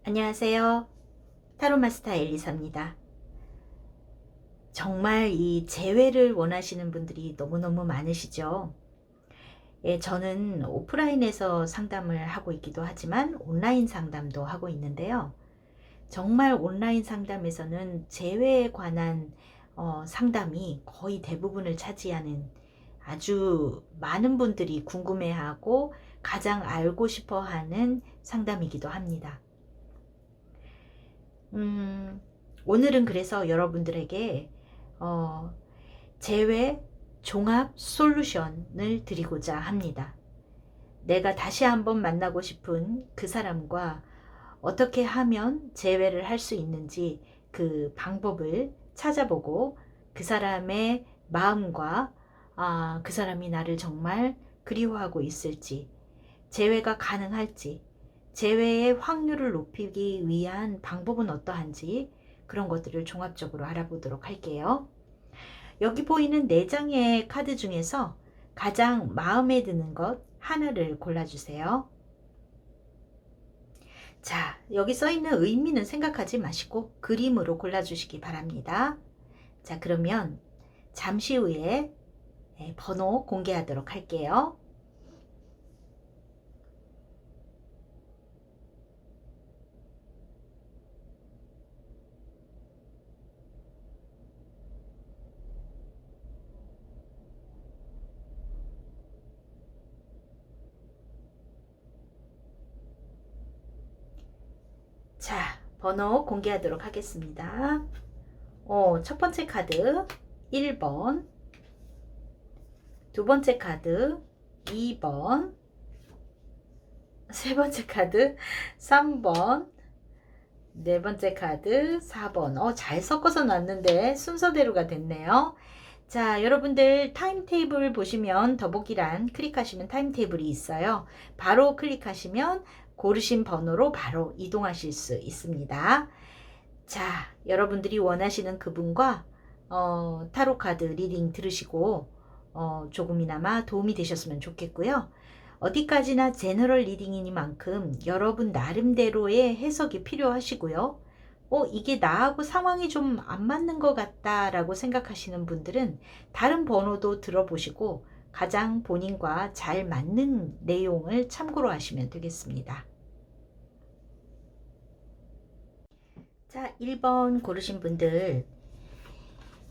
안녕하세요. 타로마스터 엘리사입니다. 정말 이 재회를 원하시는 분들이 너무너무 많으시죠? 예, 저는 오프라인에서 상담을 하고 있기도 하지만 온라인 상담도 하고 있는데요. 정말 온라인 상담에서는 재회에 관한 상담이 거의 대부분을 차지하는, 아주 많은 분들이 궁금해하고 가장 알고 싶어 하는 상담이기도 합니다. 오늘은 그래서 여러분들에게 재회 종합 솔루션을 드리고자 합니다. 내가 다시 한번 만나고 싶은 그 사람과 어떻게 하면 재회를 할 수 있는지 그 방법을 찾아보고, 그 사람의 마음과 그 사람이 나를 정말 그리워하고 있을지, 재회가 가능할지, 재회의 확률을 높이기 위한 방법은 어떠한지, 그런 것들을 종합적으로 알아보도록 할게요. 여기 보이는 4장의 카드 중에서 가장 마음에 드는 것 하나를 골라주세요. 자, 여기 써있는 의미는 생각하지 마시고 그림으로 골라주시기 바랍니다. 자, 그러면 잠시 후에 번호 공개하도록 할게요. 자, 번호 공개하도록 하겠습니다. 첫 번째 카드 1번, 두 번째 카드 2번, 세 번째 카드 3번, 네 번째 카드 4번. 잘 섞어서 놨는데 순서대로가 됐네요. 자, 여러분들 타임테이블 보시면 더보기란 클릭하시면 타임테이블이 있어요. 바로 클릭하시면 고르신 번호로 바로 이동하실 수 있습니다. 자, 여러분들이 원하시는 그분과 타로 카드 리딩 들으시고 조금이나마 도움이 되셨으면 좋겠고요. 어디까지나 제너럴 리딩이니만큼 여러분 나름대로의 해석이 필요하시고요. 이게 나하고 상황이 좀 안 맞는 것 같다 라고 생각하시는 분들은 다른 번호도 들어보시고 가장 본인과 잘 맞는 내용을 참고로 하시면 되겠습니다. 자, 1번 고르신 분들,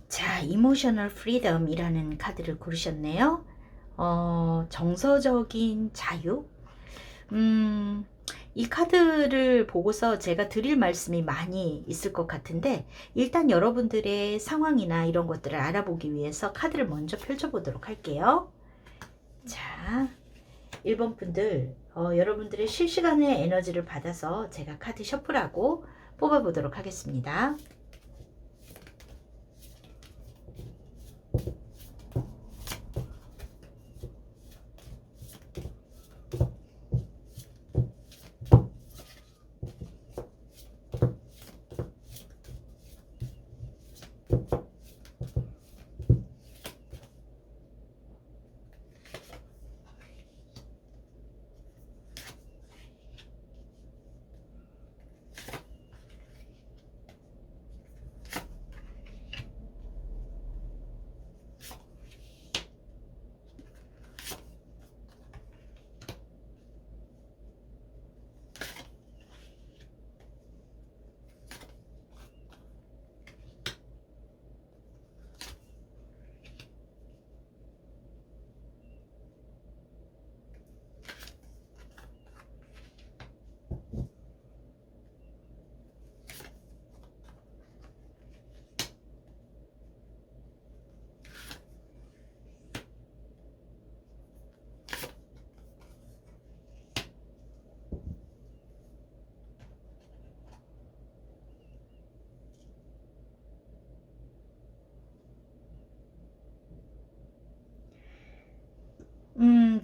자, 이모셔널 프리덤이라는 카드를 고르셨네요. 정서적인 자유. 이 카드를 보고서 제가 드릴 말씀이 많이 있을 것 같은데, 일단 여러분들의 상황이나 이런 것들을 알아보기 위해서 카드를 먼저 펼쳐보도록 할게요. 자, 1번 분들, 여러분들의 실시간의 에너지를 받아서 제가 카드 셔플하고 뽑아보도록 하겠습니다.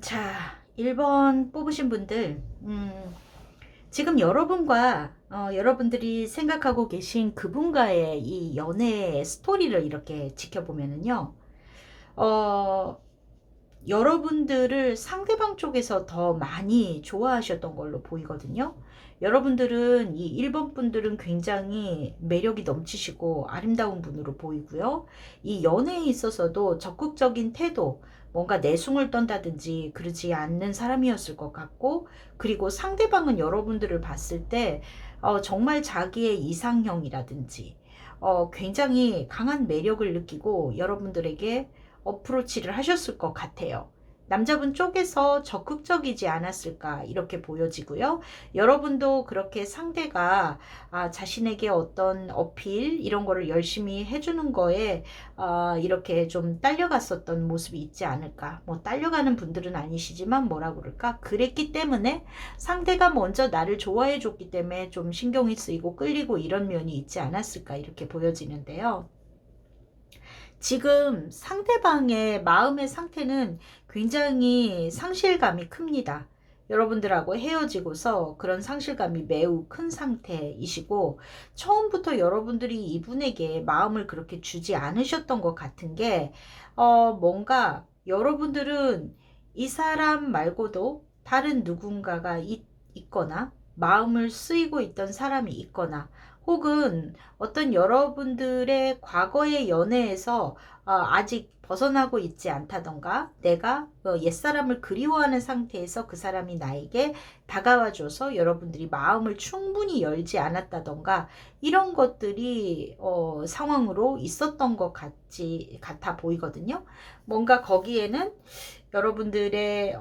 자, 1번 뽑으신 분들, 지금 여러분들이 생각하고 계신 그분과의 이 연애 스토리를 이렇게 지켜보면은요, 어, 여러분들을 상대방 쪽에서 더 많이 좋아하셨던 걸로 보이거든요. 여러분들은 이 1번 분들은 굉장히 매력이 넘치시고 아름다운 분으로 보이고요. 이 연애에 있어서도 적극적인 태도, 뭔가 내숭을 떤다든지 그러지 않는 사람이었을 것 같고, 그리고 상대방은 여러분들을 봤을 때 정말 자기의 이상형이라든지 굉장히 강한 매력을 느끼고 여러분들에게 어프로치를 하셨을 것 같아요. 남자분 쪽에서 적극적이지 않았을까 이렇게 보여지고요. 여러분도 그렇게 상대가 자신에게 어떤 어필 이런 거를 열심히 해주는 거에 이렇게 좀 딸려갔었던 모습이 있지 않을까. 뭐 딸려가는 분들은 아니시지만 뭐라 그럴까. 그랬기 때문에 상대가 먼저 나를 좋아해 줬기 때문에 좀 신경이 쓰이고 끌리고 이런 면이 있지 않았을까 이렇게 보여지는데요. 지금 상대방의 마음의 상태는 굉장히 상실감이 큽니다. 여러분들하고 헤어지고서 그런 상실감이 매우 큰 상태이시고, 처음부터 여러분들이 이분에게 마음을 그렇게 주지 않으셨던 것 같은 게, 뭔가 여러분들은 이 사람 말고도 다른 누군가가 있거나 마음을 쓰이고 있던 사람이 있거나, 혹은 어떤 여러분들의 과거의 연애에서 아직 벗어나고 있지 않다던가, 내가 옛사람을 그리워하는 상태에서 그 사람이 나에게 다가와줘서 여러분들이 마음을 충분히 열지 않았다던가, 이런 것들이 상황으로 있었던 것 같아 보이거든요. 뭔가 거기에는 여러분들의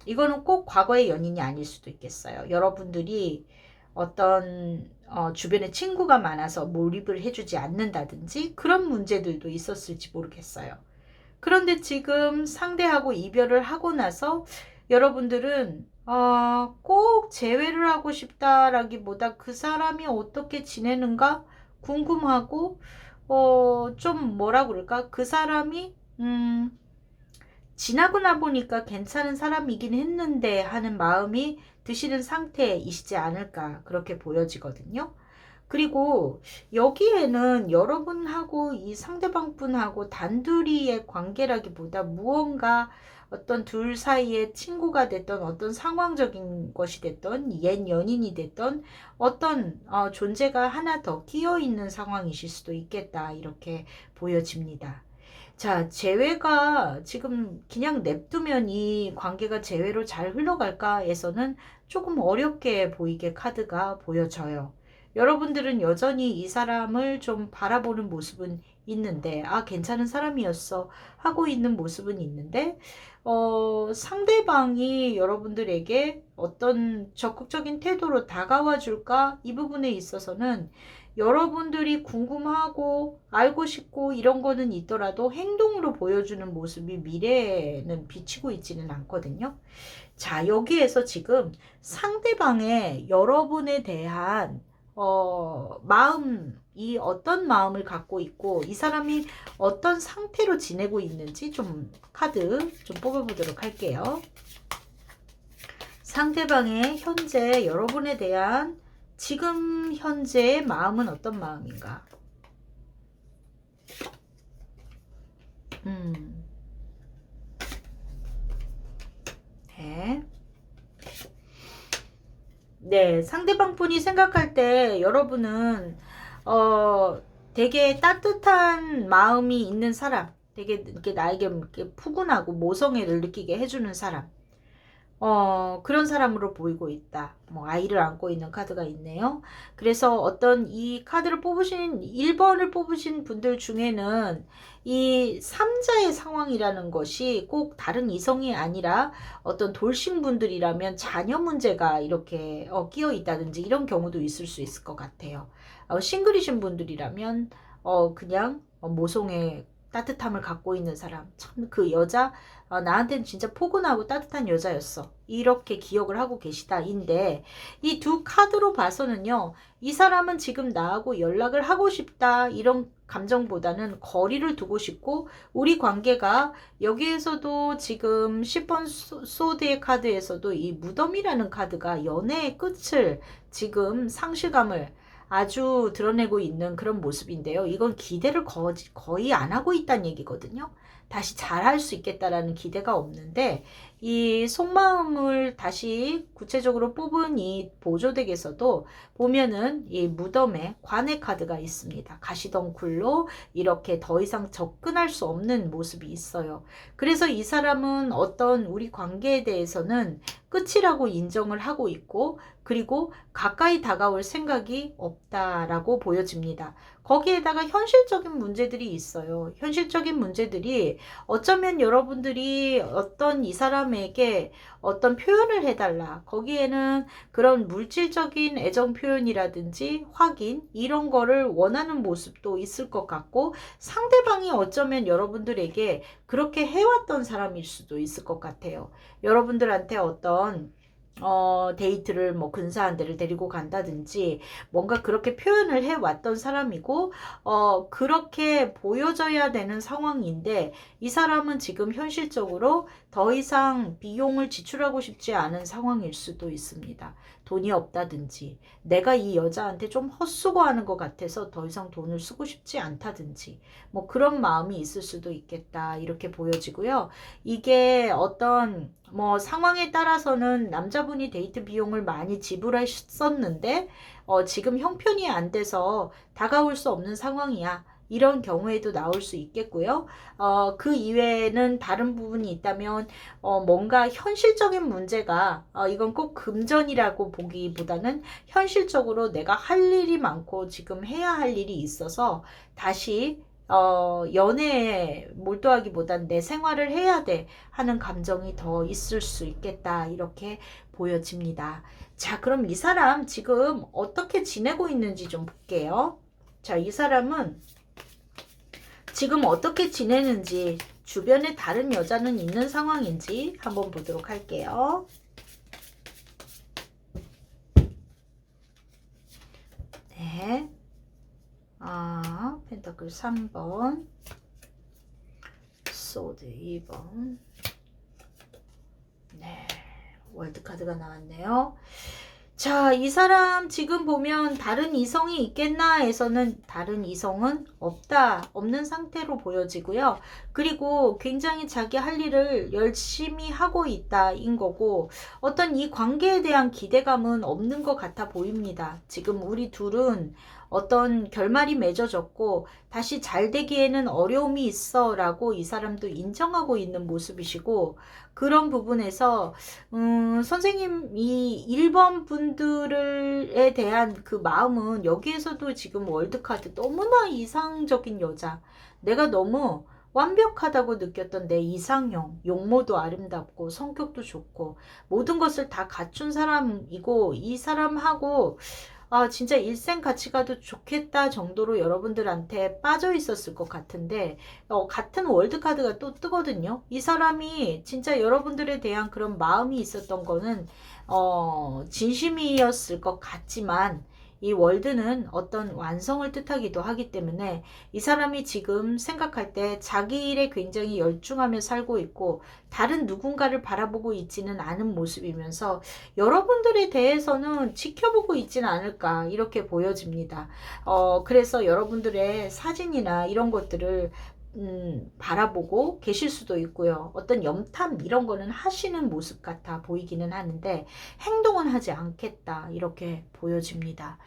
이거는 꼭 과거의 연인이 아닐 수도 있겠어요. 여러분들이 어떤 주변에 친구가 많아서 몰입을 해주지 않는다든지 그런 문제들도 있었을지 모르겠어요. 그런데 지금 상대하고 이별을 하고 나서 여러분들은 꼭 재회를 하고 싶다라기보다 그 사람이 어떻게 지내는가 궁금하고 좀 뭐라 그럴까, 그 사람이 지나고 나 보니까 괜찮은 사람이긴 했는데 하는 마음이 드시는 상태이시지 않을까 그렇게 보여지거든요. 그리고 여기에는 여러분하고 이 상대방 분하고 단둘이의 관계라기보다 무언가 어떤 둘 사이에 친구가 됐던 어떤 상황적인 것이 됐던 옛 연인이 됐던 어떤 존재가 하나 더 끼어 있는 상황이실 수도 있겠다 이렇게 보여집니다. 자, 재회가 지금 그냥 냅두면 이 관계가 재회로 잘 흘러갈까에서는 조금 어렵게 보이게 카드가 보여져요. 여러분들은 여전히 이 사람을 좀 바라보는 모습은 있는데, 괜찮은 사람이었어 하고 있는 모습은 있는데, 상대방이 여러분들에게 어떤 적극적인 태도로 다가와 줄까? 이 부분에 있어서는 여러분들이 궁금하고 알고 싶고 이런 거는 있더라도 행동으로 보여주는 모습이 미래에는 비치고 있지는 않거든요. 자, 여기에서 지금 상대방의 여러분에 대한 마음이 어떤 마음을 갖고 있고 이 사람이 어떤 상태로 지내고 있는지 좀 카드 좀 뽑아보도록 할게요. 상대방의 현재 여러분에 대한 지금 현재의 마음은 어떤 마음인가? 네. 네, 상대방 분이 생각할 때 여러분은 되게 따뜻한 마음이 있는 사람, 되게 이렇게 나에게 이렇게 푸근하고 모성애를 느끼게 해주는 사람, 그런 사람으로 보이고 있다. 뭐 아이를 안고 있는 카드가 있네요. 그래서 어떤 이 카드를 뽑으신 1번을 뽑으신 분들 중에는 이 3자의 상황이라는 것이 꼭 다른 이성이 아니라 어떤 돌싱 분들이라면 자녀 문제가 이렇게 끼어 있다든지 이런 경우도 있을 수 있을 것 같아요. 싱글이신 분들이라면 그냥 모성애 따뜻함을 갖고 있는 사람. 참 그 여자 나한테는 진짜 포근하고 따뜻한 여자였어. 이렇게 기억을 하고 계시다인데 이 두 카드로 봐서는요. 이 사람은 지금 나하고 연락을 하고 싶다 이런 감정보다는 거리를 두고 싶고 우리 관계가 여기에서도 지금 10번 소드의 카드에서도 이 무덤이라는 카드가 연애의 끝을 지금 상실감을 아주 드러내고 있는 그런 모습인데요. 이건 기대를 거의 안 하고 있다는 얘기거든요. 다시 잘할 수 있겠다라는 기대가 없는데 이 속마음을 다시 구체적으로 뽑은 이 보조덱에서도 보면은 이 무덤에 관의 카드가 있습니다. 가시덩굴로 이렇게 더 이상 접근할 수 없는 모습이 있어요. 그래서 이 사람은 어떤 우리 관계에 대해서는 끝이라고 인정을 하고 있고 그리고 가까이 다가올 생각이 없다라고 보여집니다. 거기에다가 현실적인 문제들이 있어요. 현실적인 문제들이 어쩌면 여러분들이 어떤 이 사람에게 어떤 표현을 해달라. 거기에는 그런 물질적인 애정 표현이라든지 확인 이런 거를 원하는 모습도 있을 것 같고 상대방이 어쩌면 여러분들에게 그렇게 해왔던 사람일 수도 있을 것 같아요. 여러분들한테 어떤 데이트를 뭐 근사한 데를 데리고 간다든지 뭔가 그렇게 표현을 해왔던 사람이고 그렇게 보여져야 되는 상황인데 이 사람은 지금 현실적으로 더 이상 비용을 지출하고 싶지 않은 상황일 수도 있습니다. 돈이 없다든지 내가 이 여자한테 좀 헛수고하는 것 같아서 더 이상 돈을 쓰고 싶지 않다든지 뭐 그런 마음이 있을 수도 있겠다 이렇게 보여지고요. 이게 어떤 뭐 상황에 따라서는 남자분이 데이트 비용을 많이 지불했었는데 지금 형편이 안 돼서 다가올 수 없는 상황이야. 이런 경우에도 나올 수 있겠고요. 그 이외에는 다른 부분이 있다면 뭔가 현실적인 문제가 이건 꼭 금전이라고 보기보다는 현실적으로 내가 할 일이 많고 지금 해야 할 일이 있어서 다시 연애에 몰두하기보단 내 생활을 해야 돼 하는 감정이 더 있을 수 있겠다 이렇게 보여집니다. 자, 그럼 이 사람 지금 어떻게 지내고 있는지 좀 볼게요. 자, 이 사람은 지금 어떻게 지내는지 주변에 다른 여자는 있는 상황인지 한번 보도록 할게요. 네. 펜타클 3번, 소드 2번, 네, 월드카드가 나왔네요. 자, 이 사람 지금 보면 다른 이성이 있겠나 해서는 다른 이성은 없는 상태로 보여지고요. 그리고 굉장히 자기 할 일을 열심히 하고 있다인 거고 어떤 이 관계에 대한 기대감은 없는 것 같아 보입니다. 지금 우리 둘은 어떤 결말이 맺어졌고 다시 잘 되기에는 어려움이 있어 라고 이 사람도 인정하고 있는 모습이시고 그런 부분에서 선생님 이 1번 분들에 대한 그 마음은 여기에서도 지금 월드카드 너무나 이상적인 여자 내가 너무 완벽하다고 느꼈던 내 이상형, 용모도 아름답고 성격도 좋고 모든 것을 다 갖춘 사람이고 이 사람하고 진짜 일생 같이 가도 좋겠다 정도로 여러분들한테 빠져 있었을 것 같은데 같은 월드카드가 또 뜨거든요. 이 사람이 진짜 여러분들에 대한 그런 마음이 있었던 거는 진심이었을 것 같지만 이 월드는 어떤 완성을 뜻하기도 하기 때문에 이 사람이 지금 생각할 때 자기 일에 굉장히 열중하며 살고 있고 다른 누군가를 바라보고 있지는 않은 모습이면서 여러분들에 대해서는 지켜보고 있지는 않을까 이렇게 보여집니다. 그래서 여러분들의 사진이나 이런 것들을 바라보고 계실 수도 있고요. 어떤 염탐 이런 거는 하시는 모습 같아 보이기는 하는데 행동은 하지 않겠다 이렇게 보여집니다.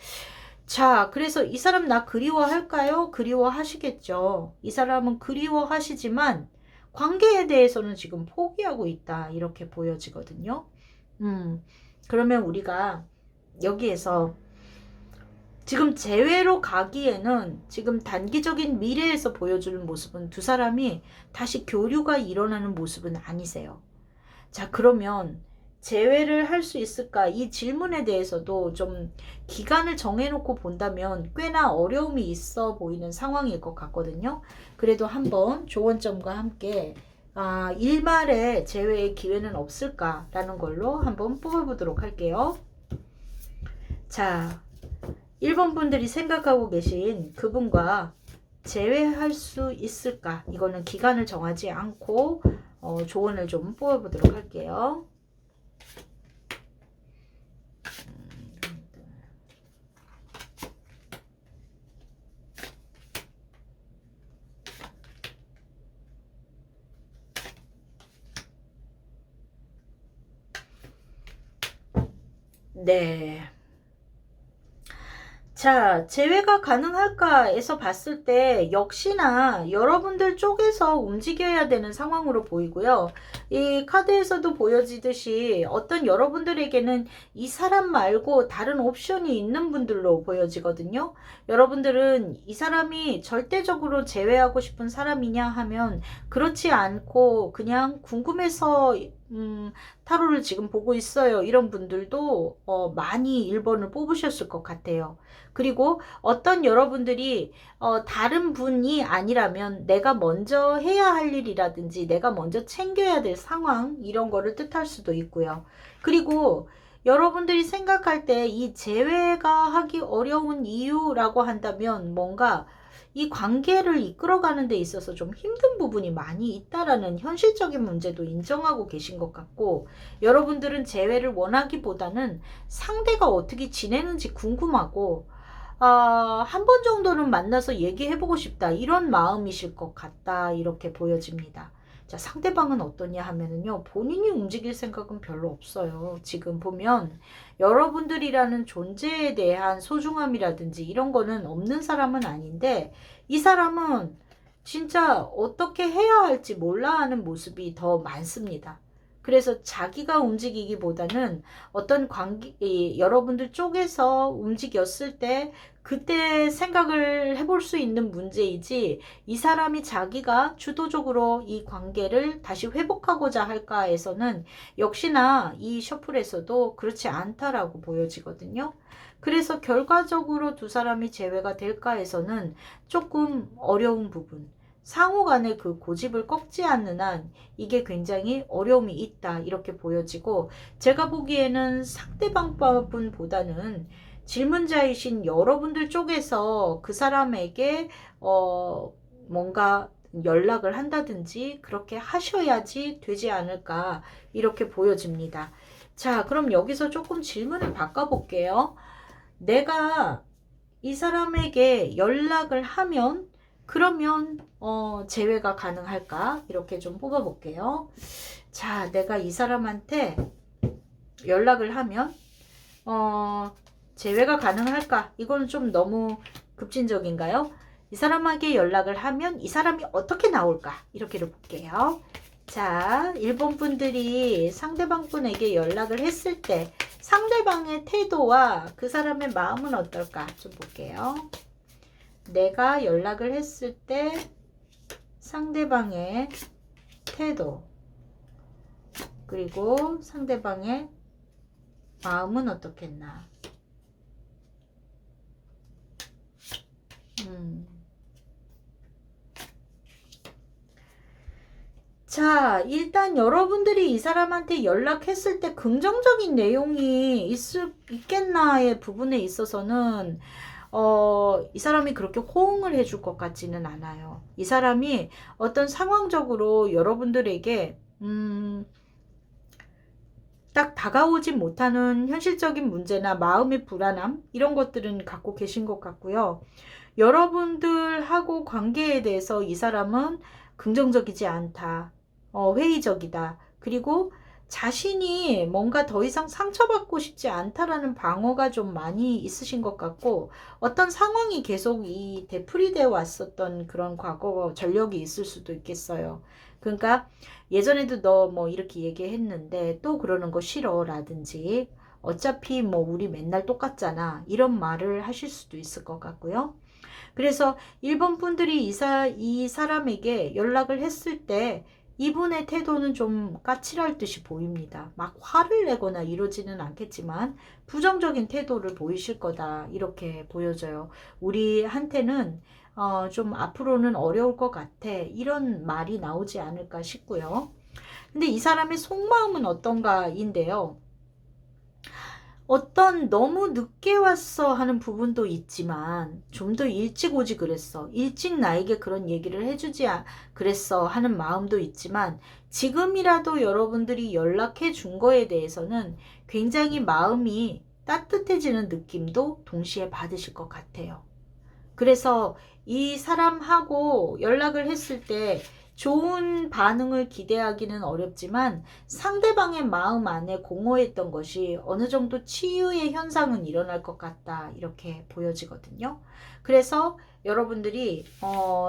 자, 그래서 이 사람 나 그리워할까요? 그리워하시겠죠. 이 사람은 그리워하시지만 관계에 대해서는 지금 포기하고 있다 이렇게 보여지거든요. 그러면 우리가 여기에서 지금 재회로 가기에는 지금 단기적인 미래에서 보여주는 모습은 두 사람이 다시 교류가 일어나는 모습은 아니세요. 자, 그러면 제외를 할 수 있을까? 이 질문에 대해서도 좀 기간을 정해놓고 본다면 꽤나 어려움이 있어 보이는 상황일 것 같거든요. 그래도 한번 조언점과 함께 일말의 제외의 기회는 없을까라는 걸로 한번 뽑아보도록 할게요. 자, 1번 분들이 생각하고 계신 그분과 제외할 수 있을까? 이거는 기간을 정하지 않고 조언을 좀 뽑아보도록 할게요. 네. 자, 제외가 가능할까에서 봤을 때 역시나 여러분들 쪽에서 움직여야 되는 상황으로 보이고요. 이 카드에서도 보여지듯이 어떤 여러분들에게는 이 사람 말고 다른 옵션이 있는 분들로 보여지거든요. 여러분들은 이 사람이 절대적으로 제외하고 싶은 사람이냐 하면 그렇지 않고 그냥 궁금해서 타로를 지금 보고 있어요. 이런 분들도 많이 1번을 뽑으셨을 것 같아요. 그리고 어떤 여러분들이 다른 분이 아니라면 내가 먼저 해야 할 일이라든지 내가 먼저 챙겨야 될 상황 이런 거를 뜻할 수도 있고요. 그리고 여러분들이 생각할 때 이 제외가 하기 어려운 이유라고 한다면 뭔가 이 관계를 이끌어가는 데 있어서 좀 힘든 부분이 많이 있다라는 현실적인 문제도 인정하고 계신 것 같고, 여러분들은 재회를 원하기보다는 상대가 어떻게 지내는지 궁금하고 한 번 정도는 만나서 얘기해보고 싶다 이런 마음이실 것 같다 이렇게 보여집니다. 자, 상대방은 어떠냐 하면은요, 본인이 움직일 생각은 별로 없어요. 지금 보면 여러분들이라는 존재에 대한 소중함이라든지 이런 거는 없는 사람은 아닌데, 이 사람은 진짜 어떻게 해야 할지 몰라 하는 모습이 더 많습니다. 그래서 자기가 움직이기보다는 어떤 여러분들 쪽에서 움직였을 때 그때 생각을 해볼 수 있는 문제이지, 이 사람이 자기가 주도적으로 이 관계를 다시 회복하고자 할까에서는 역시나 이 셔플에서도 그렇지 않다라고 보여지거든요. 그래서 결과적으로 두 사람이 재회가 될까에서는 조금 어려운 부분, 상호 간의 그 고집을 꺾지 않는 한 이게 굉장히 어려움이 있다 이렇게 보여지고, 제가 보기에는 상대방 분보다는 질문자이신 여러분들 쪽에서 그 사람에게 뭔가 연락을 한다든지 그렇게 하셔야지 되지 않을까 이렇게 보여집니다. 자, 그럼 여기서 조금 질문을 바꿔볼게요. 내가 이 사람에게 연락을 하면 그러면 재회가 가능할까? 이렇게 좀 뽑아볼게요. 자, 내가 이 사람한테 연락을 하면 재회가 가능할까? 이건 좀 너무 급진적인가요? 이 사람에게 연락을 하면 이 사람이 어떻게 나올까? 이렇게를 볼게요. 자, 1번 분들이 상대방 분에게 연락을 했을 때 상대방의 태도와 그 사람의 마음은 어떨까? 좀 볼게요. 내가 연락을 했을 때 상대방의 태도, 그리고 상대방의 마음은 어떻겠나? 자, 일단 여러분들이 이 사람한테 연락했을 때 긍정적인 내용이 있겠나의 부분에 있어서는 이 사람이 그렇게 호응을 해줄 것 같지는 않아요. 이 사람이 어떤 상황적으로 여러분들에게 딱 다가오지 못하는 현실적인 문제나 마음의 불안함 이런 것들은 갖고 계신 것 같고요. 여러분들하고 관계에 대해서 이 사람은 긍정적이지 않다. 회의적이다. 그리고 자신이 뭔가 더 이상 상처받고 싶지 않다라는 방어가 좀 많이 있으신 것 같고, 어떤 상황이 계속 이 되풀이되어 왔었던 그런 과거 전력이 있을 수도 있겠어요. 그러니까 예전에도 너 뭐 이렇게 얘기했는데 또 그러는 거 싫어 라든지, 어차피 뭐 우리 맨날 똑같잖아 이런 말을 하실 수도 있을 것 같고요. 그래서 1번 분들이 이 사람에게 연락을 했을 때 이분의 태도는 좀 까칠할 듯이 보입니다. 막 화를 내거나 이러지는 않겠지만 부정적인 태도를 보이실 거다 이렇게 보여져요. 우리한테는 좀 앞으로는 어려울 것 같아 이런 말이 나오지 않을까 싶고요. 근데 이 사람의 속마음은 어떤가인데요. 어떤 너무 늦게 왔어 하는 부분도 있지만 좀 더 일찍 오지 그랬어. 일찍 나에게 그런 얘기를 해주지 그랬어 하는 마음도 있지만 지금이라도 여러분들이 연락해 준 거에 대해서는 굉장히 마음이 따뜻해지는 느낌도 동시에 받으실 것 같아요. 그래서 이 사람하고 연락을 했을 때 좋은 반응을 기대하기는 어렵지만 상대방의 마음 안에 공허했던 것이 어느 정도 치유의 현상은 일어날 것 같다 이렇게 보여지거든요. 그래서 여러분들이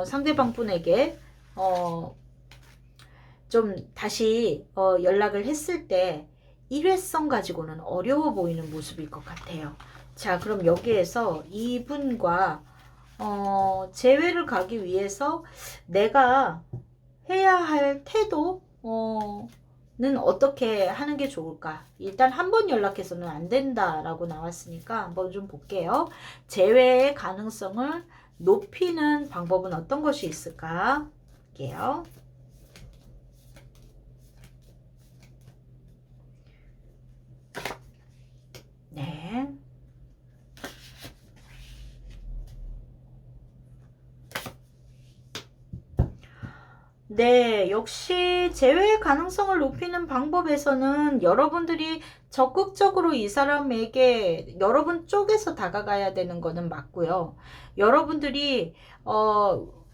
상대방 분에게 좀 다시 연락을 했을 때 일회성 가지고는 어려워 보이는 모습일 것 같아요. 자, 그럼 여기에서 이분과 재회를 가기 위해서 내가 해야 할 태도는 어떻게 하는 게 좋을까? 일단 한 번 연락해서는 안 된다라고 나왔으니까 한번 좀 볼게요. 재회의 가능성을 높이는 방법은 어떤 것이 있을까? 볼게요. 네. 네, 역시 재회 가능성을 높이는 방법에서는 여러분들이 적극적으로 이 사람에게 여러분 쪽에서 다가가야 되는 거는 맞고요. 여러분들이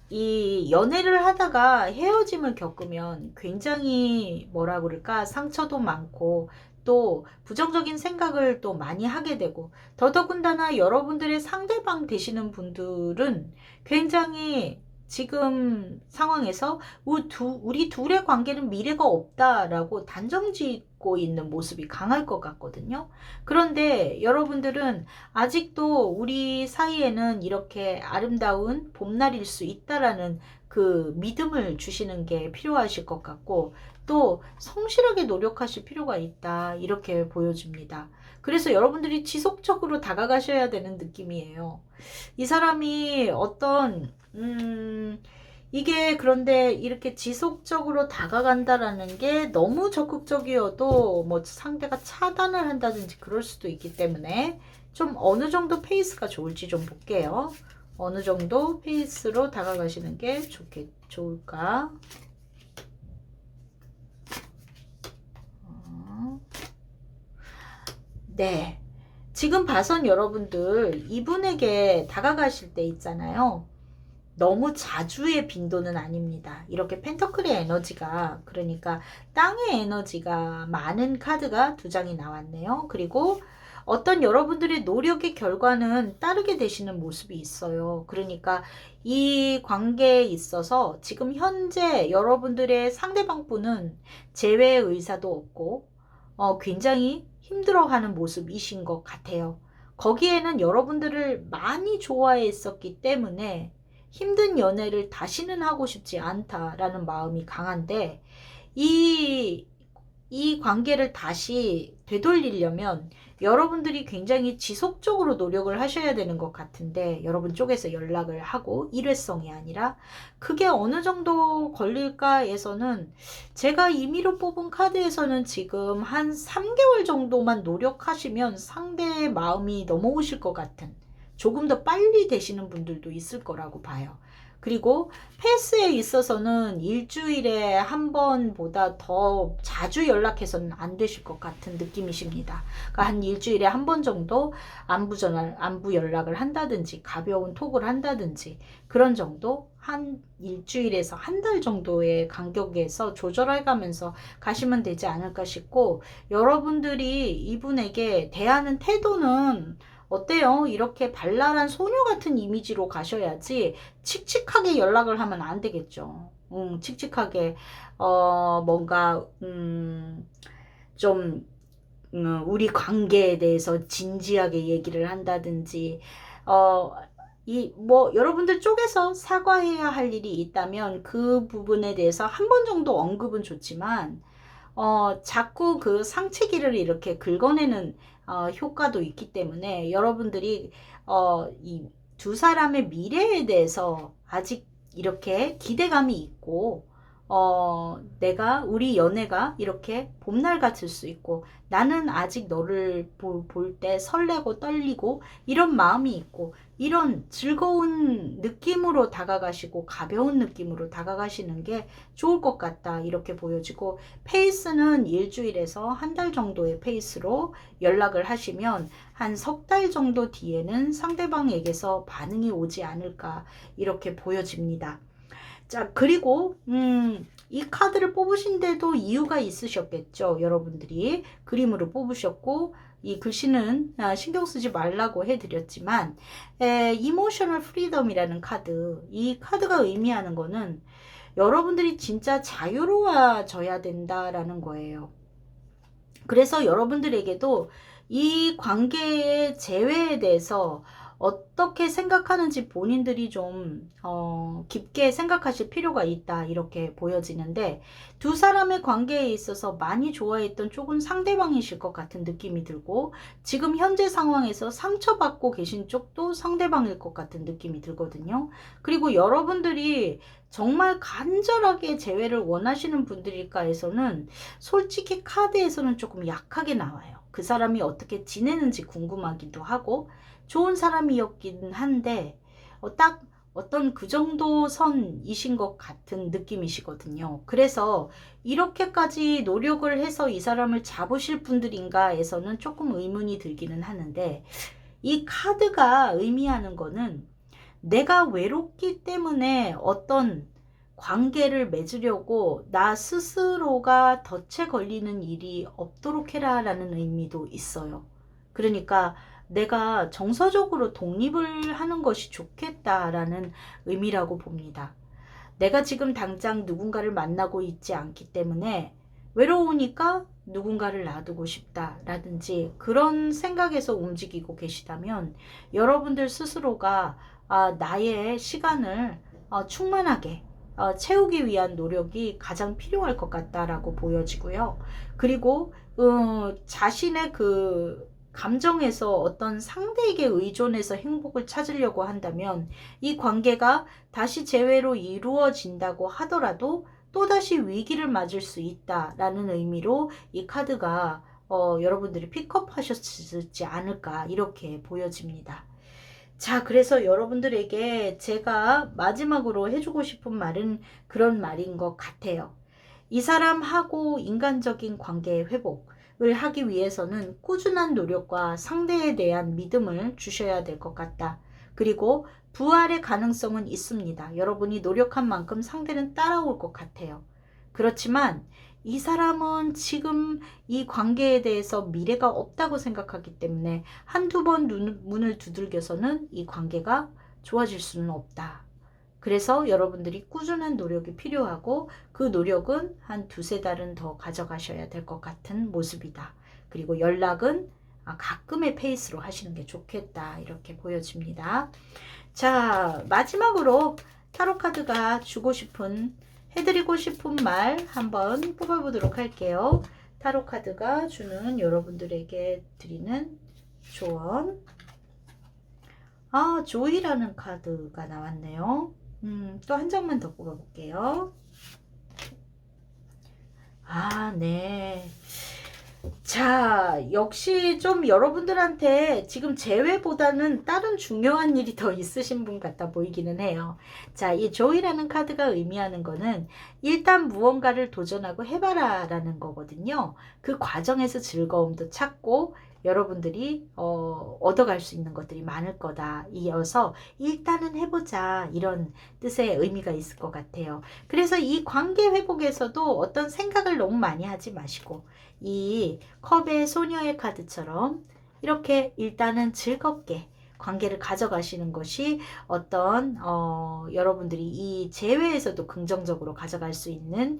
이 연애를 하다가 헤어짐을 겪으면 굉장히 뭐라 그럴까 상처도 많고 또 부정적인 생각을 또 많이 하게 되고 더더군다나 여러분들의 상대방 되시는 분들은 굉장히 지금 상황에서 우리 둘의 관계는 미래가 없다라고 단정 짓고 있는 모습이 강할 것 같거든요. 그런데 여러분들은 아직도 우리 사이에는 이렇게 아름다운 봄날일 수 있다라는 그 믿음을 주시는 게 필요하실 것 같고 또 성실하게 노력하실 필요가 있다 이렇게 보여집니다. 그래서 여러분들이 지속적으로 다가가셔야 되는 느낌이에요. 이 사람이 어떤 이게 그런데 이렇게 지속적으로 다가간다라는 게 너무 적극적이어도 뭐 상대가 차단을 한다든지 그럴 수도 있기 때문에 좀 어느 정도 페이스가 좋을지 좀 볼게요. 어느 정도 페이스로 다가가시는 게 좋을까? 네. 지금 봐선 여러분들 이분에게 다가가실 때 있잖아요. 너무 자주의 빈도는 아닙니다. 이렇게 펜터클의 에너지가 그러니까 땅의 에너지가 많은 카드가 두 장이 나왔네요. 그리고 어떤 여러분들의 노력의 결과는 따르게 되시는 모습이 있어요. 그러니까 이 관계에 있어서 지금 현재 여러분들의 상대방 분은 재회 의사도 없고 굉장히 힘들어하는 모습이신 것 같아요. 거기에는 여러분들을 많이 좋아했었기 때문에 힘든 연애를 다시는 하고 싶지 않다라는 마음이 강한데 이, 이 관계를 다시 되돌리려면 여러분들이 굉장히 지속적으로 노력을 하셔야 되는 것 같은데 여러분 쪽에서 연락을 하고 일회성이 아니라 그게 어느 정도 걸릴까에서는 제가 임의로 뽑은 카드에서는 지금 한 3개월 정도만 노력하시면 상대의 마음이 넘어오실 것 같은 조금 더 빨리 되시는 분들도 있을 거라고 봐요. 그리고 패스에 있어서는 일주일에 한 번보다 더 자주 연락해서는 안 되실 것 같은 느낌이십니다. 그러니까 한 일주일에 한 번 정도 안부 연락을 한다든지 가벼운 톡을 한다든지 그런 정도 한 일주일에서 한 달 정도의 간격에서 조절해 가면서 가시면 되지 않을까 싶고 여러분들이 이분에게 대하는 태도는 어때요? 이렇게 발랄한 소녀 같은 이미지로 가셔야지 칙칙하게 연락을 하면 안 되겠죠. 칙칙하게 뭔가 좀 우리 관계에 대해서 진지하게 얘기를 한다든지 어, 여러분들 쪽에서 사과해야 할 일이 있다면 그 부분에 대해서 한 번 정도 언급은 좋지만, 자꾸 그 상체기를 이렇게 긁어내는 효과도 있기 때문에 여러분들이 이 두 사람의 미래에 대해서 아직 이렇게 기대감이 있고, 우리 연애가 이렇게 봄날 같을 수 있고, 나는 아직 너를 볼 때 설레고 떨리고, 이런 마음이 있고, 이런 즐거운 느낌으로 다가가시고, 가벼운 느낌으로 다가가시는 게 좋을 것 같다. 이렇게 보여지고, 페이스는 일주일에서 한 달 정도의 페이스로 연락을 하시면, 한 석 달 정도 뒤에는 상대방에게서 반응이 오지 않을까, 이렇게 보여집니다. 자, 그리고 이 카드를 뽑으신 데도 이유가 있으셨겠죠. 여러분들이 그림으로 뽑으셨고, 이 글씨는 신경 쓰지 말라고 해드렸지만, 이모셔널 프리덤이라는 카드, 이 카드가 의미하는 거는 여러분들이 진짜 자유로워져야 된다라는 거예요. 그래서 여러분들에게도 이 관계의 재회에 대해서 어떻게 생각하는지 본인들이 좀 깊게 생각하실 필요가 있다, 이렇게 보여지는데, 두 사람의 관계에 있어서 많이 좋아했던 쪽은 상대방이실 것 같은 느낌이 들고, 지금 현재 상황에서 상처받고 계신 쪽도 상대방일 것 같은 느낌이 들거든요. 그리고 여러분들이 정말 간절하게 재회를 원하시는 분들일까 해서는 솔직히 카드에서는 조금 약하게 나와요. 그 사람이 어떻게 지내는지 궁금하기도 하고, 좋은 사람이었긴 한데 딱 어떤 그 정도 선이신 것 같은 느낌이시거든요. 그래서 이렇게까지 노력을 해서 이 사람을 잡으실 분들인가 해서는 조금 의문이 들기는 하는데, 이 카드가 의미하는 거는 내가 외롭기 때문에 어떤 관계를 맺으려고 나 스스로가 덫에 걸리는 일이 없도록 해라 라는 의미도 있어요. 그러니까 내가 정서적으로 독립을 하는 것이 좋겠다라는 의미라고 봅니다. 내가 지금 당장 누군가를 만나고 있지 않기 때문에 외로우니까 누군가를 놔두고 싶다라든지 그런 생각에서 움직이고 계시다면, 여러분들 스스로가 나의 시간을 충만하게 채우기 위한 노력이 가장 필요할 것 같다라고 보여지고요. 그리고 자신의 그 감정에서 어떤 상대에게 의존해서 행복을 찾으려고 한다면, 이 관계가 다시 재회로 이루어진다고 하더라도 또다시 위기를 맞을 수 있다라는 의미로 이 카드가 여러분들이 픽업하셨지 않을까, 이렇게 보여집니다. 자, 그래서 여러분들에게 제가 마지막으로 해주고 싶은 말은 그런 말인 것 같아요. 이 사람하고 인간적인 관계의 회복을 하기 위해서는 꾸준한 노력과 상대에 대한 믿음을 주셔야 될 것 같다. 그리고 부활의 가능성은 있습니다. 여러분이 노력한 만큼 상대는 따라올 것 같아요. 그렇지만 이 사람은 지금 이 관계에 대해서 미래가 없다고 생각하기 때문에 한두 번 문을 두들겨서는 이 관계가 좋아질 수는 없다. 그래서 여러분들이 꾸준한 노력이 필요하고, 그 노력은 한 두세 달은 더 가져가셔야 될 것 같은 모습이다. 그리고 연락은 가끔의 페이스로 하시는 게 좋겠다, 이렇게 보여집니다. 자, 마지막으로 타로카드가 해드리고 싶은 말 한번 뽑아보도록 할게요. 타로카드가 주는 여러분들에게 드리는 조언. 조이라는 카드가 나왔네요. 또 한 장만 더 뽑아볼게요. 네. 자, 역시 좀 여러분들한테 지금 재회보다는 다른 중요한 일이 더 있으신 분 같아 보이기는 해요. 자, 이 조이라는 카드가 의미하는 거는 일단 무언가를 도전하고 해봐라 라는 거거든요. 그 과정에서 즐거움도 찾고 여러분들이 얻어갈 수 있는 것들이 많을 거다. 이어서 일단은 해보자, 이런 뜻의 의미가 있을 것 같아요. 그래서 이 관계 회복에서도 어떤 생각을 너무 많이 하지 마시고, 이 컵의 소녀의 카드처럼 이렇게 일단은 즐겁게 관계를 가져가시는 것이 어떤 여러분들이 이 재회에서도 긍정적으로 가져갈 수 있는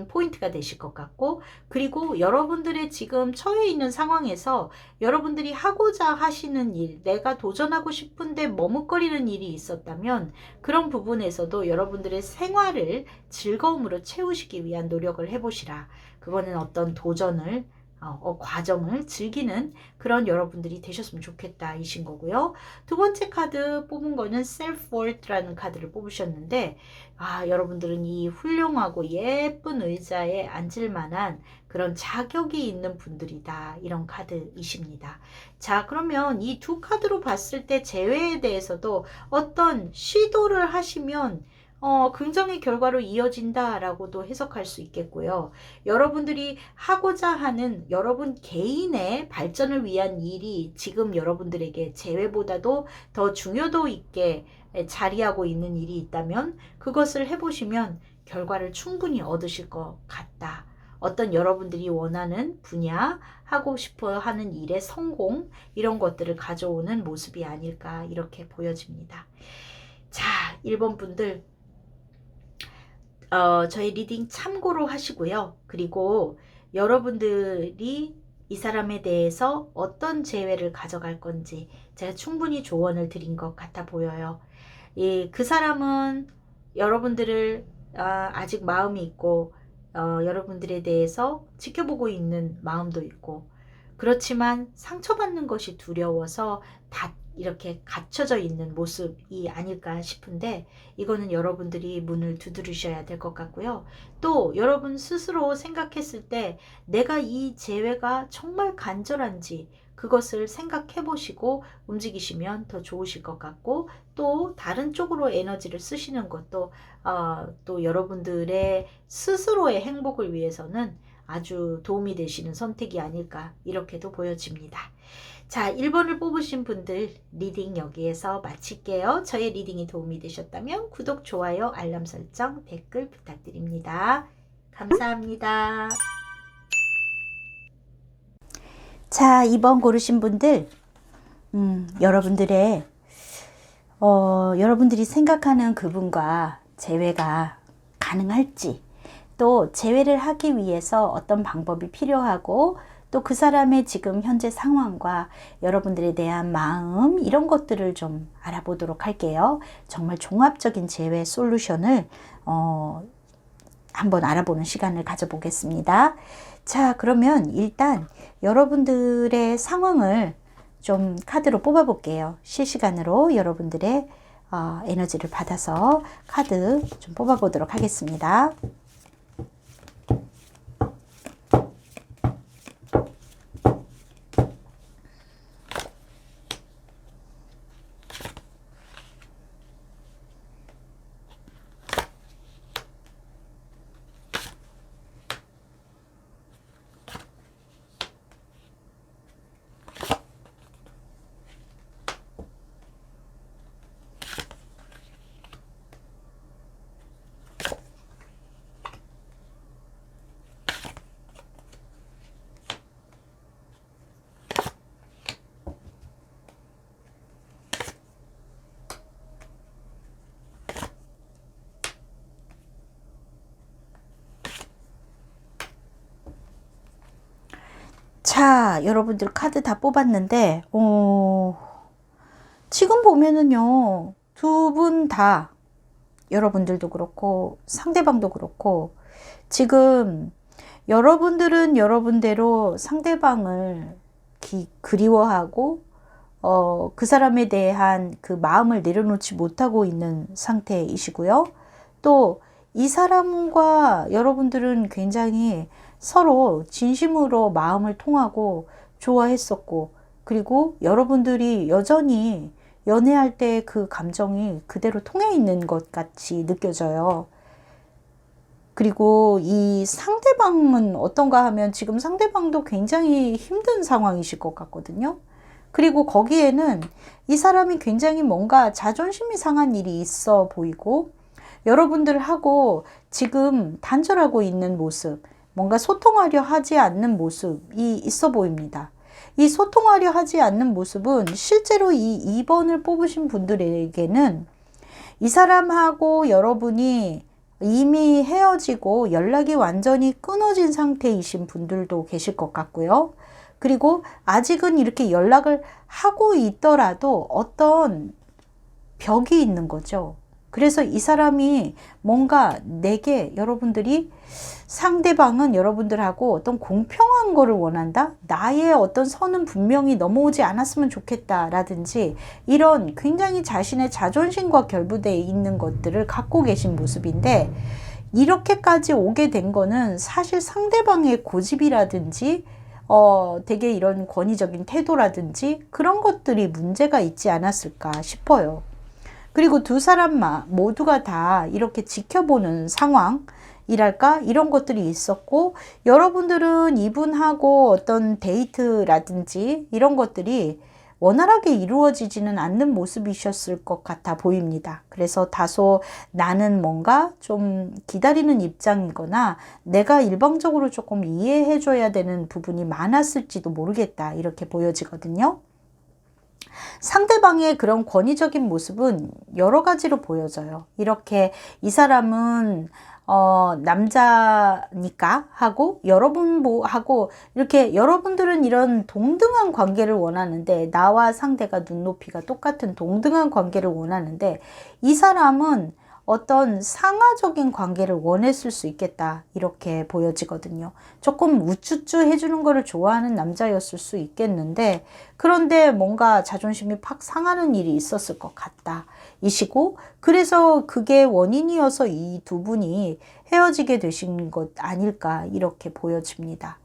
포인트가 되실 것 같고, 그리고 여러분들의 지금 처해 있는 상황에서 여러분들이 하고자 하시는 일, 내가 도전하고 싶은데 머뭇거리는 일이 있었다면 그런 부분에서도 여러분들의 생활을 즐거움으로 채우시기 위한 노력을 해보시라. 그거는 어떤 도전을 과정을 즐기는 그런 여러분들이 되셨으면 좋겠다 이신 거고요. 두 번째 카드 뽑은 거는 self-worth라는 카드를 뽑으셨는데, 여러분들은 이 훌륭하고 예쁜 의자에 앉을 만한 그런 자격이 있는 분들이다, 이런 카드이십니다. 자, 그러면 이 두 카드로 봤을 때 재회에 대해서도 어떤 시도를 하시면 긍정의 결과로 이어진다라고도 해석할 수 있겠고요. 여러분들이 하고자 하는 여러분 개인의 발전을 위한 일이 지금 여러분들에게 재회보다도 더 중요도 있게 자리하고 있는 일이 있다면 그것을 해보시면 결과를 충분히 얻으실 것 같다. 어떤 여러분들이 원하는 분야, 하고 싶어 하는 일의 성공, 이런 것들을 가져오는 모습이 아닐까 이렇게 보여집니다. 자, 1번 분들 저희 리딩 참고로 하시고요. 그리고 여러분들이 이 사람에 대해서 어떤 재회를 가져갈 건지 제가 충분히 조언을 드린 것 같아 보여요. 그 사람은 여러분들을 아직 마음이 있고 여러분들에 대해서 지켜보고 있는 마음도 있고, 그렇지만 상처받는 것이 두려워서 이렇게 갇혀져 있는 모습이 아닐까 싶은데, 이거는 여러분들이 문을 두드리셔야 될 것 같고요. 또 여러분 스스로 생각했을 때 내가 이 재회가 정말 간절한지 그것을 생각해 보시고 움직이시면 더 좋으실 것 같고, 또 다른 쪽으로 에너지를 쓰시는 것도 또 여러분들의 스스로의 행복을 위해서는 아주 도움이 되시는 선택이 아닐까 이렇게도 보여집니다. 자, 1번을 뽑으신 분들 리딩 여기에서 마칠게요. 저의 리딩이 도움이 되셨다면 구독, 좋아요, 알람 설정, 댓글 부탁드립니다. 감사합니다. 자, 2번 고르신 분들 여러분들의 여러분들이 생각하는 그분과 재회가 가능할지, 또 재회를 하기 위해서 어떤 방법이 필요하고, 또 그 사람의 지금 현재 상황과 여러분들에 대한 마음, 이런 것들을 좀 알아보도록 할게요. 정말 종합적인 재회 솔루션을 한번 알아보는 시간을 가져보겠습니다. 자, 그러면 일단 여러분들의 상황을 좀 카드로 뽑아 볼게요. 실시간으로 여러분들의 에너지를 받아서 카드 좀 뽑아 보도록 하겠습니다. 자, 여러분들 카드 다 뽑았는데 지금 보면은요, 두 분 다, 여러분들도 그렇고 상대방도 그렇고, 지금 여러분들은 여러분대로 상대방을 그리워하고 그 사람에 대한 그 마음을 내려놓지 못하고 있는 상태이시고요. 또 이 사람과 여러분들은 굉장히 서로 진심으로 마음을 통하고 좋아했었고, 그리고 여러분들이 여전히 연애할 때 그 감정이 그대로 통해 있는 것 같이 느껴져요. 그리고 이 상대방은 어떤가 하면 지금 상대방도 굉장히 힘든 상황이실 것 같거든요. 그리고 거기에는 이 사람이 굉장히 뭔가 자존심이 상한 일이 있어 보이고, 여러분들하고 지금 단절하고 있는 모습, 뭔가 소통하려 하지 않는 모습이 있어 보입니다. 이 소통하려 하지 않는 모습은 실제로 이 2번을 뽑으신 분들에게는 이 사람하고 여러분이 이미 헤어지고 연락이 완전히 끊어진 상태이신 분들도 계실 것 같고요. 그리고 아직은 이렇게 연락을 하고 있더라도 어떤 벽이 있는 거죠. 그래서 이 사람이 뭔가 내게 여러분들이 상대방은 여러분들하고 어떤 공평한 거를 원한다? 나의 어떤 선은 분명히 넘어오지 않았으면 좋겠다 라든지 이런 굉장히 자신의 자존심과 결부되어 있는 것들을 갖고 계신 모습인데 이렇게까지 오게 된 거는 사실 상대방의 고집이라든지 되게 이런 권위적인 태도라든지 그런 것들이 문제가 있지 않았을까 싶어요. 그리고 두 사람 모두가 다 이렇게 지켜보는 상황이랄까 이런 것들이 있었고 여러분들은 이분하고 어떤 데이트라든지 이런 것들이 원활하게 이루어지지는 않는 모습이셨을 것 같아 보입니다. 그래서 다소 나는 뭔가 좀 기다리는 입장이거나 내가 일방적으로 조금 이해해 줘야 되는 부분이 많았을지도 모르겠다 이렇게 보여지거든요. 상대방의 그런 권위적인 모습은 여러 가지로 보여져요. 이렇게 이 사람은 남자니까 하고 여러분하고 이렇게 여러분들은 이런 동등한 관계를 원하는데 나와 상대가 눈높이가 똑같은 동등한 관계를 원하는데 이 사람은 어떤 상하적인 관계를 원했을 수 있겠다 이렇게 보여지거든요. 조금 우쭈쭈 해주는 거를 좋아하는 남자였을 수 있겠는데 그런데 뭔가 자존심이 팍 상하는 일이 있었을 것 같다 이시고 그래서 그게 원인이어서 이 두 분이 헤어지게 되신 것 아닐까 이렇게 보여집니다.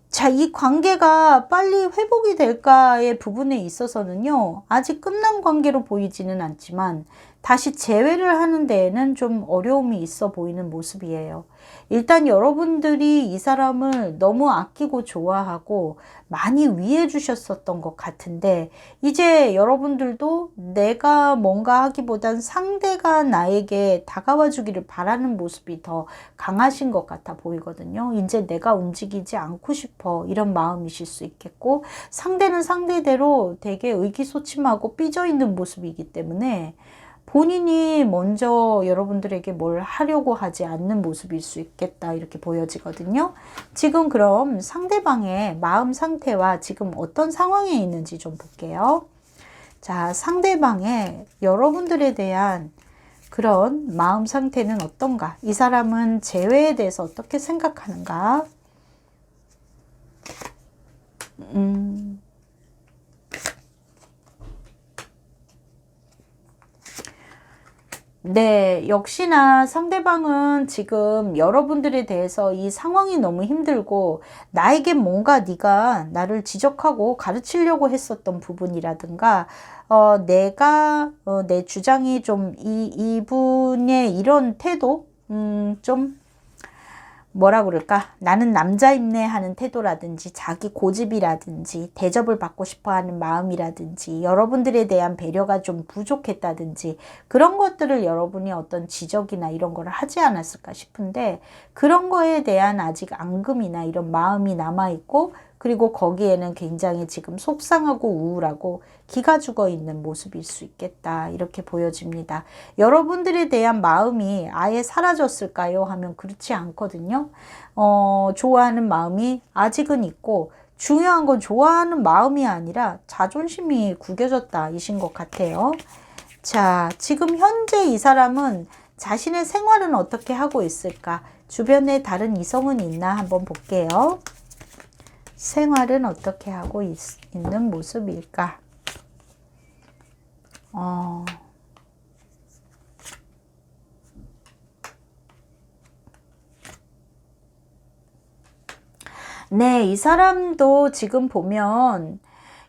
자, 이 관계가 빨리 회복이 될까의 부분에 있어서는요, 아직 끝난 관계로 보이지는 않지만 다시 재회를 하는 데에는 좀 어려움이 있어 보이는 모습이에요. 일단 여러분들이 이 사람을 너무 아끼고 좋아하고 많이 위해 주셨었던 것 같은데 이제 여러분들도 내가 뭔가 하기보단 상대가 나에게 다가와 주기를 바라는 모습이 더 강하신 것 같아 보이거든요. 이제 내가 움직이지 않고 싶어 이런 마음이실 수 있겠고 상대는 상대대로 되게 의기소침하고 삐져있는 모습이기 때문에 본인이 먼저 여러분들에게 뭘 하려고 하지 않는 모습일 수 있겠다 이렇게 보여지거든요. 지금 그럼 상대방의 마음 상태와 지금 어떤 상황에 있는지 좀 볼게요. 자, 상대방의 여러분들에 대한 그런 마음 상태는 어떤가? 이 사람은 재회에 대해서 어떻게 생각하는가? 네, 역시나 상대방은 지금 여러분들에 대해서 이 상황이 너무 힘들고 나에게 뭔가 네가 나를 지적하고 가르치려고 했었던 부분이라든가 내가 내 주장이 좀 이분의 이런 태도 좀 뭐라 그럴까? 나는 남자입네 하는 태도라든지 자기 고집이라든지 대접을 받고 싶어 하는 마음이라든지 여러분들에 대한 배려가 좀 부족했다든지 그런 것들을 여러분이 어떤 지적이나 이런 거를 하지 않았을까 싶은데 그런 거에 대한 아직 앙금이나 이런 마음이 남아있고 그리고 거기에는 굉장히 지금 속상하고 우울하고 기가 죽어 있는 모습일 수 있겠다 이렇게 보여집니다. 여러분들에 대한 마음이 아예 사라졌을까요? 하면 그렇지 않거든요. 좋아하는 마음이 아직은 있고 중요한 건 좋아하는 마음이 아니라 자존심이 구겨졌다 이신 것 같아요. 자, 지금 현재 이 사람은 자신의 생활은 어떻게 하고 있을까? 주변에 다른 이성은 있나 한번 볼게요. 생활은 어떻게 하고 있는 모습일까? 네, 이 사람도 지금 보면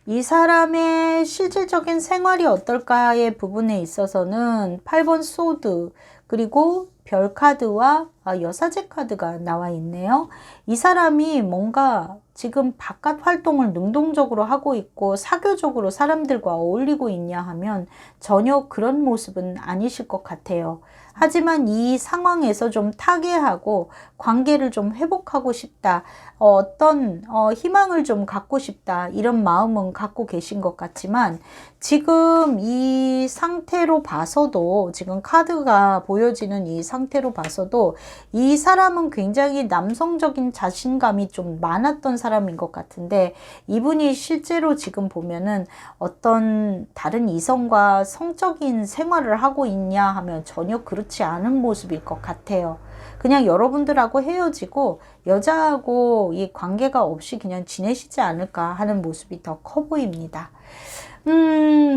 이 사람의 실질적인 생활이 어떨까의 부분에 있어서는 8번 소드 그리고 별 카드와 여사제 카드가 나와 있네요. 이 사람이 뭔가 지금 바깥 활동을 능동적으로 하고 있고 사교적으로 사람들과 어울리고 있냐 하면 전혀 그런 모습은 아니실 것 같아요. 하지만 이 상황에서 좀 타개하고 관계를 좀 회복하고 싶다. 어떤 희망을 좀 갖고 싶다. 이런 마음은 갖고 계신 것 같지만 지금 이 상태로 봐서도 지금 카드가 보여지는 이 상태로 봐서도 이 사람은 굉장히 남성적인 자신감이 좀 많았던 사람인 것 같은데 이분이 실제로 지금 보면은 어떤 다른 이성과 성적인 생활을 하고 있냐 하면 전혀 그렇지 않은 모습일 것 같아요. 그냥 여러분들하고 헤어지고 여자하고 이 관계가 없이 그냥 지내시지 않을까 하는 모습이 더 커 보입니다.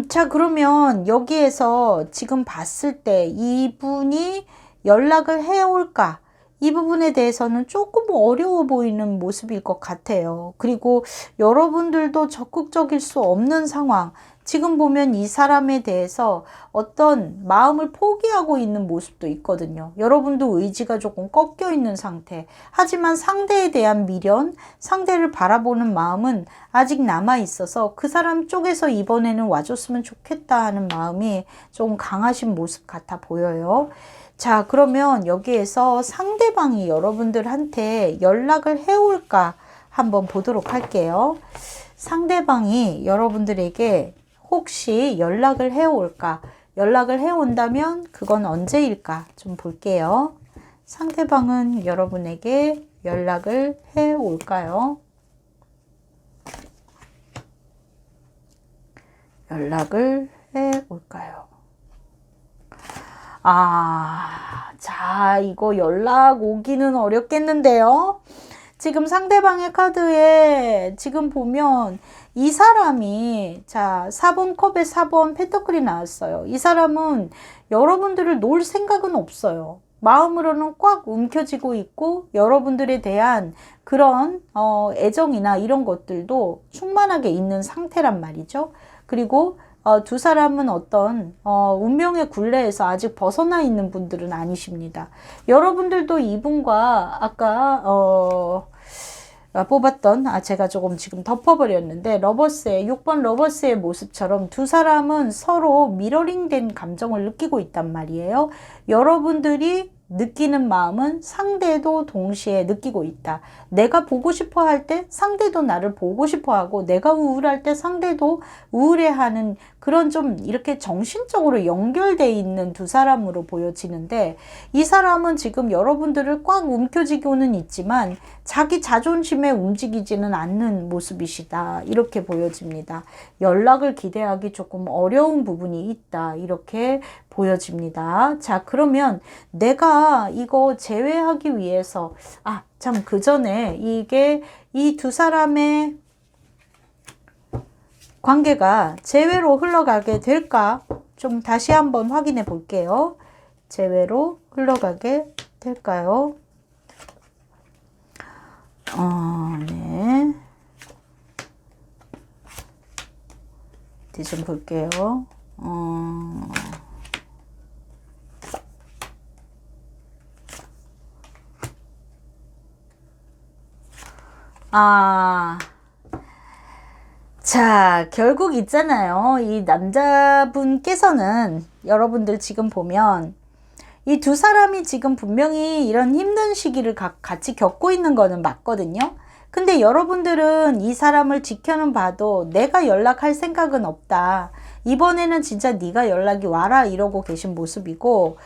자, 그러면 여기에서 지금 봤을 때 이분이 연락을 해올까? 이 부분에 대해서는 조금 어려워 보이는 모습일 것 같아요. 그리고 여러분들도 적극적일 수 없는 상황. 지금 보면 이 사람에 대해서 어떤 마음을 포기하고 있는 모습도 있거든요. 여러분도 의지가 조금 꺾여 있는 상태. 하지만 상대에 대한 미련, 상대를 바라보는 마음은 아직 남아 있어서 그 사람 쪽에서 이번에는 와줬으면 좋겠다 하는 마음이 좀 강하신 모습 같아 보여요. 자, 그러면 여기에서 상대방이 여러분들한테 연락을 해올까 한번 보도록 할게요. 상대방이 여러분들에게 혹시 연락을 해올까? 연락을 해온다면 그건 언제일까? 좀 볼게요. 상대방은 여러분에게 연락을 해올까요? 연락을 해올까요? 자, 이거 연락 오기는 어렵겠는데요. 지금 상대방의 카드에 지금 보면 이 사람이, 자, 4번 컵에 4번 펜터클이 나왔어요. 이 사람은 여러분들을 놓을 생각은 없어요. 마음으로는 꽉 움켜쥐고 있고 여러분들에 대한 그런 애정이나 이런 것들도 충만하게 있는 상태란 말이죠. 그리고 두 사람은 어떤 운명의 굴레에서 아직 벗어나 있는 분들은 아니십니다. 여러분들도 이분과 아까 뽑았던 제가 조금 지금 덮어버렸는데 러버스의 6번 러버스의 모습처럼 두 사람은 서로 미러링된 감정을 느끼고 있단 말이에요. 여러분들이 느끼는 마음은 상대도 동시에 느끼고 있다. 내가 보고 싶어 할 때 상대도 나를 보고 싶어 하고 내가 우울할 때 상대도 우울해하는 그런 좀 이렇게 정신적으로 연결되어 있는 두 사람으로 보여지는데 이 사람은 지금 여러분들을 꽉 움켜쥐고는 있지만 자기 자존심에 움직이지는 않는 모습이시다. 이렇게 보여집니다. 연락을 기대하기 조금 어려운 부분이 있다. 이렇게 보여집니다. 자, 그러면 내가 이거 제외하기 위해서 참 그 전에 이게 이 두 사람의 관계가 제외로 흘러가게 될까? 좀 다시 한번 확인해 볼게요. 제외로 흘러가게 될까요? 네. 좀 볼게요. 자, 결국 있잖아요. 이 남자분께서는 여러분들 지금 보면 이 두 사람이 지금 분명히 이런 힘든 시기를 같이 겪고 있는 거는 맞거든요. 근데 여러분들은 이 사람을 지켜는 봐도 내가 연락할 생각은 없다. 이번에는 진짜 네가 연락이 와라 이러고 계신 모습이고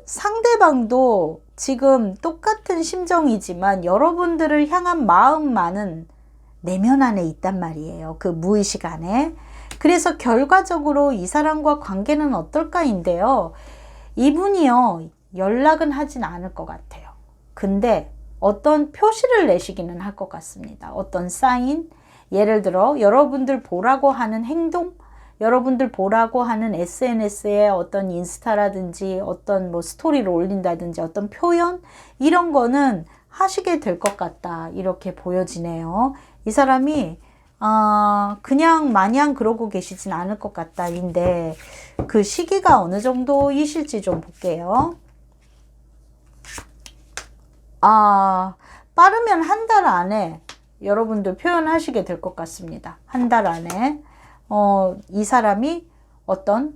상대방도 지금 똑같은 심정이지만 여러분들을 향한 마음만은 내면 안에 있단 말이에요. 그 무의식 안에. 그래서 결과적으로 이 사람과 관계는 어떨까인데요. 이분이요, 연락은 하진 않을 것 같아요. 근데 어떤 표시를 내시기는 할 것 같습니다. 어떤 사인, 예를 들어 여러분들 보라고 하는 행동, 여러분들 보라고 하는 SNS에 어떤 인스타라든지 어떤 뭐 스토리를 올린다든지 어떤 표현, 이런 거는 하시게 될 것 같다. 이렇게 보여지네요. 이 사람이 그냥 마냥 그러고 계시진 않을 것 같다인데 그 시기가 어느 정도이실지 좀 볼게요. 빠르면 한 달 안에 여러분들 표현하시게 될 것 같습니다. 한 달 안에 이 사람이 어떤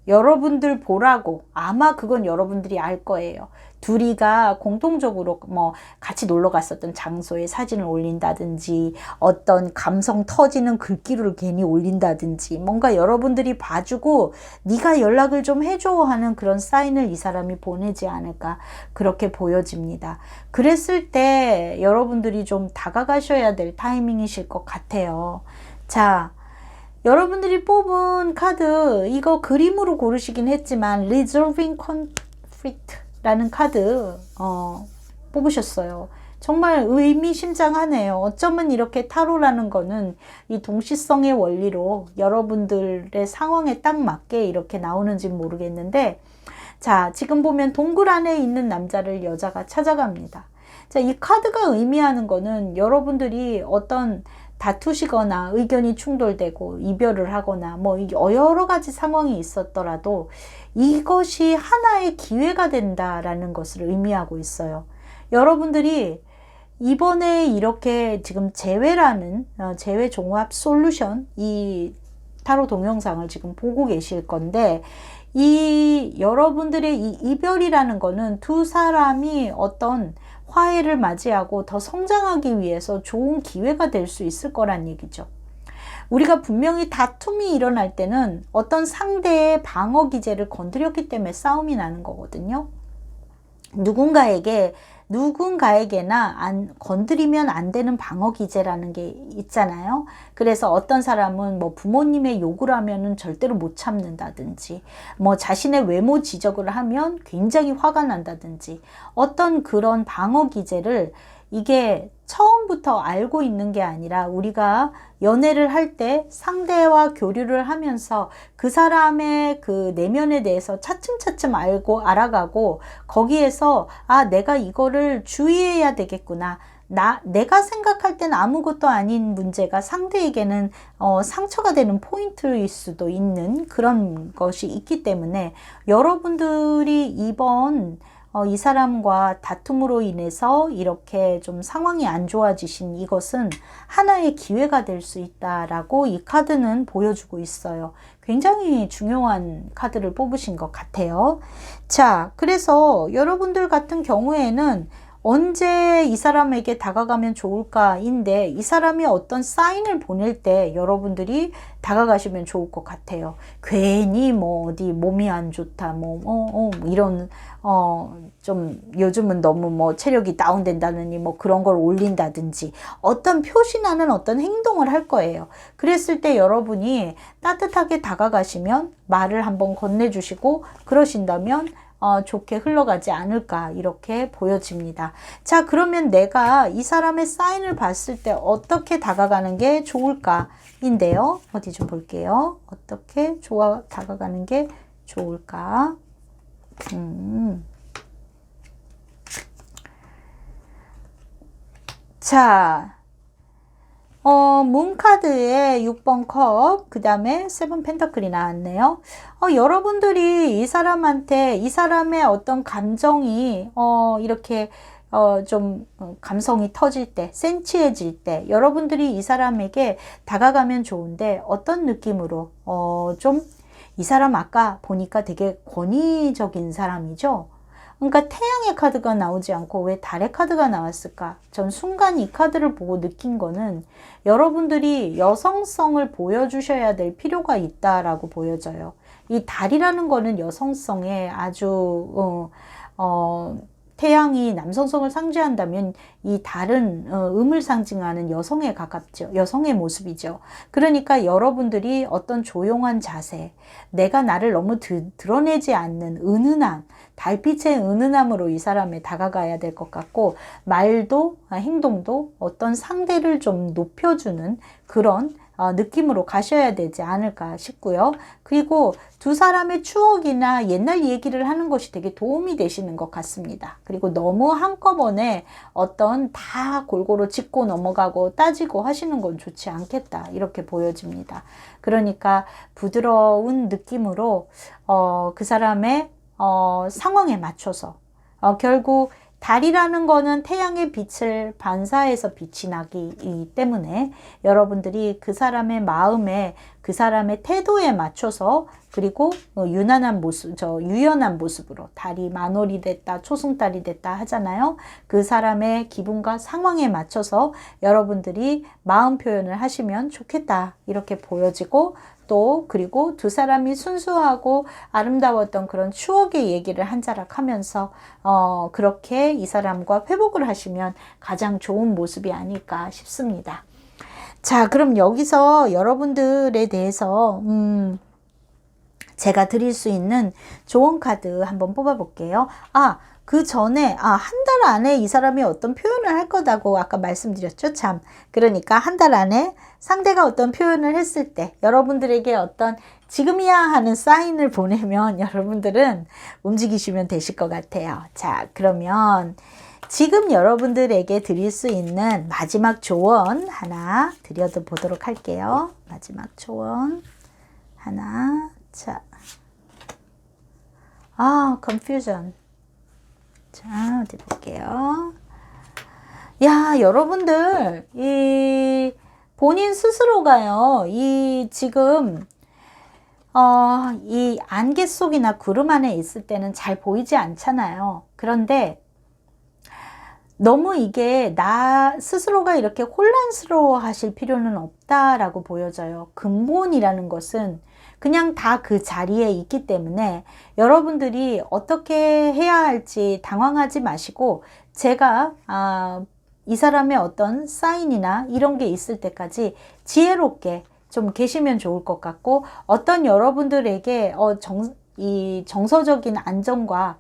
여러분들 보라고, 아마 그건 여러분들이 알 거예요. 둘이가 공통적으로 뭐 같이 놀러 갔었던 장소에 사진을 올린다든지, 어떤 감성 터지는 글귀를 괜히 올린다든지, 뭔가 여러분들이 봐주고 네가 연락을 좀 해줘 하는 그런 사인을 이 사람이 보내지 않을까, 그렇게 보여집니다. 그랬을 때 여러분들이 좀 다가가셔야 될 타이밍이실 것 같아요. 자, 여러분들이 뽑은 카드, 이거 그림으로 고르시긴 했지만 Resolving Conflict라는 카드 뽑으셨어요. 정말 의미심장하네요. 어쩌면 이렇게 타로라는 거는 이 동시성의 원리로 여러분들의 상황에 딱 맞게 이렇게 나오는지 모르겠는데, 자, 지금 보면 동굴 안에 있는 남자를 여자가 찾아갑니다. 자, 이 카드가 의미하는 거는 여러분들이 어떤 다투시거나 의견이 충돌되고 이별을 하거나 뭐 여러 가지 상황이 있었더라도 이것이 하나의 기회가 된다라는 것을 의미하고 있어요. 여러분들이 이번에 이렇게 지금 재회라는 재회 종합 솔루션, 이 타로 동영상을 지금 보고 계실 건데, 이 여러분들의 이 이별이라는 거는 두 사람이 어떤 화해를 맞이하고 더 성장하기 위해서 좋은 기회가 될 수 있을 거란 얘기죠. 우리가 분명히 다툼이 일어날 때는 어떤 상대의 방어 기제를 건드렸기 때문에 싸움이 나는 거거든요. 누군가에게나 건드리면 안 되는 방어 기제라는 게 있잖아요. 그래서 어떤 사람은 뭐 부모님의 욕을 하면은 절대로 못 참는다든지, 뭐 자신의 외모 지적을 하면 굉장히 화가 난다든지, 어떤 그런 방어 기제를 이게 처음부터 알고 있는 게 아니라 우리가 연애를 할 때 상대와 교류를 하면서 그 사람의 그 내면에 대해서 차츰차츰 알아가고, 거기에서 내가 이거를 주의해야 되겠구나. 내가 생각할 땐 아무것도 아닌 문제가 상대에게는 상처가 되는 포인트일 수도 있는 그런 것이 있기 때문에, 여러분들이 이번 이 사람과 다툼으로 인해서 이렇게 좀 상황이 안 좋아지신 이것은 하나의 기회가 될 수 있다라고 이 카드는 보여주고 있어요. 굉장히 중요한 카드를 뽑으신 것 같아요. 자, 그래서 여러분들 같은 경우에는 언제 이 사람에게 다가가면 좋을까인데, 이 사람이 어떤 사인을 보낼 때 여러분들이 다가가시면 좋을 것 같아요. 괜히 뭐 어디 몸이 안 좋다, 이런 좀 요즘은 너무 뭐 체력이 다운된다느니 뭐 그런 걸 올린다든지 어떤 표시나는 어떤 행동을 할 거예요. 그랬을 때 여러분이 따뜻하게 다가가시면 말을 한번 건네주시고 그러신다면 좋게 흘러가지 않을까, 이렇게 보여집니다. 자, 그러면 내가 이 사람의 사인을 봤을 때 어떻게 다가가는 게 좋을까 인데요. 어디 좀 볼게요. 어떻게 다가가는 게 좋을까? 자, 문카드에 6번 컵, 그 다음에 7 펜타클이 나왔네요. 여러분들이 이 사람한테, 이 사람의 어떤 감정이, 이렇게, 좀, 감성이 터질 때, 센치해질 때, 여러분들이 이 사람에게 다가가면 좋은데, 어떤 느낌으로, 이 사람 아까 보니까 되게 권위적인 사람이죠? 그러니까 태양의 카드가 나오지 않고 왜 달의 카드가 나왔을까? 전 순간 이 카드를 보고 느낀 거는 여러분들이 여성성을 보여주셔야 될 필요가 있다라고 보여져요. 이 달이라는 거는 여성성에 아주 태양이 남성성을 상징한다면 이 달은 음을 상징하는 여성에 가깝죠. 여성의 모습이죠. 그러니까 여러분들이 어떤 조용한 자세, 내가 나를 너무 드러내지 않는 은은함, 달빛의 은은함으로 이 사람에 다가가야 될 것 같고, 말도 행동도 어떤 상대를 좀 높여주는 그런 느낌으로 가셔야 되지 않을까 싶고요. 그리고 두 사람의 추억이나 옛날 얘기를 하는 것이 되게 도움이 되시는 것 같습니다. 그리고 너무 한꺼번에 어떤 다 골고루 짚고 넘어가고 따지고 하시는 건 좋지 않겠다, 이렇게 보여집니다. 그러니까 부드러운 느낌으로 그 사람의 상황에 맞춰서 결국 달이라는 거는 태양의 빛을 반사해서 빛이 나기 때문에 여러분들이 그 사람의 마음에, 그 사람의 태도에 맞춰서, 그리고 유연한 모습으로, 달이 만월이 됐다, 초승달이 됐다 하잖아요. 그 사람의 기분과 상황에 맞춰서 여러분들이 마음 표현을 하시면 좋겠다, 이렇게 보여지고, 또 그리고 두 사람이 순수하고 아름다웠던 그런 추억의 얘기를 한 자락 하면서 그렇게 이 사람과 회복을 하시면 가장 좋은 모습이 아닐까 싶습니다. 자, 그럼 여기서 여러분들에 대해서 제가 드릴 수 있는 조언 카드 한번 뽑아 볼게요. 그 전에 한 달 안에 이 사람이 어떤 표현을 할 거다고 아까 말씀드렸죠. 참, 그러니까 한 달 안에 상대가 어떤 표현을 했을 때 여러분들에게 어떤 지금이야 하는 사인을 보내면 여러분들은 움직이시면 되실 것 같아요. 자, 그러면 지금 여러분들에게 드릴 수 있는 마지막 조언 하나 드려보도록 할게요. 마지막 조언 하나. 자, confusion. 자, 어디 볼게요. 야, 여러분들, 본인 스스로가요, 지금, 이 안개 속이나 구름 안에 있을 때는 잘 보이지 않잖아요. 그런데, 너무 이게 나 스스로가 이렇게 혼란스러워 하실 필요는 없다라고 보여져요. 근본이라는 것은 그냥 다 그 자리에 있기 때문에 여러분들이 어떻게 해야 할지 당황하지 마시고, 제가 이 사람의 어떤 사인이나 이런 게 있을 때까지 지혜롭게 좀 계시면 좋을 것 같고, 어떤 여러분들에게 이 정서적인 안정과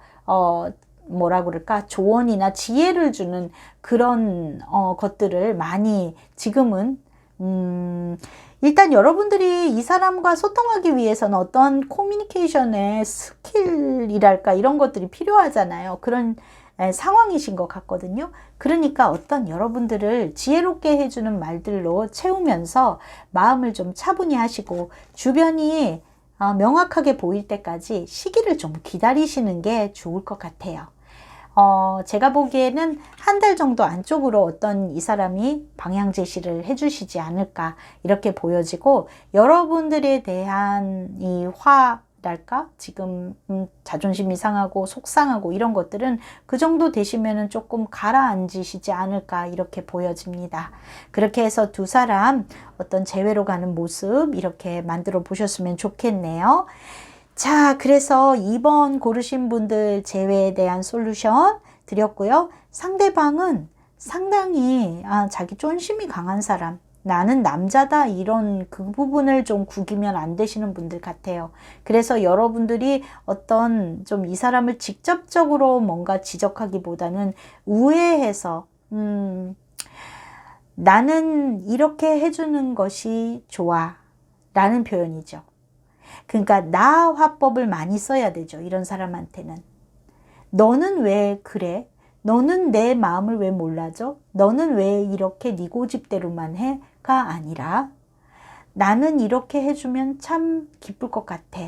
뭐라 그럴까, 조언이나 지혜를 주는 그런 것들을 많이 지금은 일단 여러분들이 이 사람과 소통하기 위해서는 어떤 커뮤니케이션의 스킬이랄까 이런 것들이 필요하잖아요. 그런 상황이신 것 같거든요. 그러니까 어떤 여러분들을 지혜롭게 해주는 말들로 채우면서 마음을 좀 차분히 하시고, 주변이 명확하게 보일 때까지 시기를 좀 기다리시는 게 좋을 것 같아요. 제가 보기에는 한 달 정도 안쪽으로 어떤 이 사람이 방향 제시를 해주시지 않을까 이렇게 보여지고, 여러분들에 대한 이 화랄까, 지금 자존심이 상하고 속상하고 이런 것들은 그 정도 되시면은 조금 가라앉으시지 않을까 이렇게 보여집니다. 그렇게 해서 두 사람 어떤 재회로 가는 모습 이렇게 만들어 보셨으면 좋겠네요. 자, 그래서 2번 고르신 분들 재회에 대한 솔루션 드렸고요. 상대방은 상당히 자기 쫀심이 강한 사람, 나는 남자다, 이런 그 부분을 좀 구기면 안 되시는 분들 같아요. 그래서 여러분들이 어떤 좀 이 사람을 직접적으로 뭔가 지적하기보다는 우회해서 나는 이렇게 해주는 것이 좋아 라는 표현이죠. 그러니까 나 화법을 많이 써야 되죠. 이런 사람한테는. 너는 왜 그래? 너는 내 마음을 왜 몰라줘? 너는 왜 이렇게 네 고집대로만 해? 가 아니라, 나는 이렇게 해주면 참 기쁠 것 같아.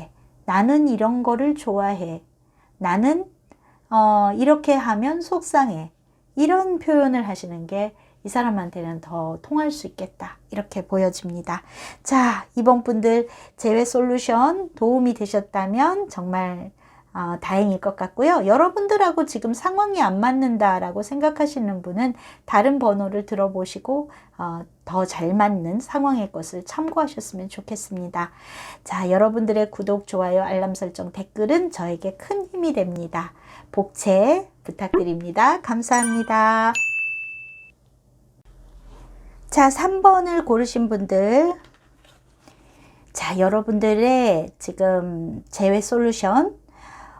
나는 이런 거를 좋아해. 나는 이렇게 하면 속상해. 이런 표현을 하시는 게 이 사람한테는 더 통할 수 있겠다, 이렇게 보여집니다. 자, 이번 분들 재회 솔루션 도움이 되셨다면 정말 다행일 것 같고요. 여러분들하고 지금 상황이 안 맞는다라고 생각하시는 분은 다른 번호를 들어보시고 더 잘 맞는 상황의 것을 참고하셨으면 좋겠습니다. 자, 여러분들의 구독, 좋아요, 알람 설정, 댓글은 저에게 큰 힘이 됩니다. 복채 부탁드립니다. 감사합니다. 자, 3번을 고르신 분들, 자, 여러분들의 지금 재회 솔루션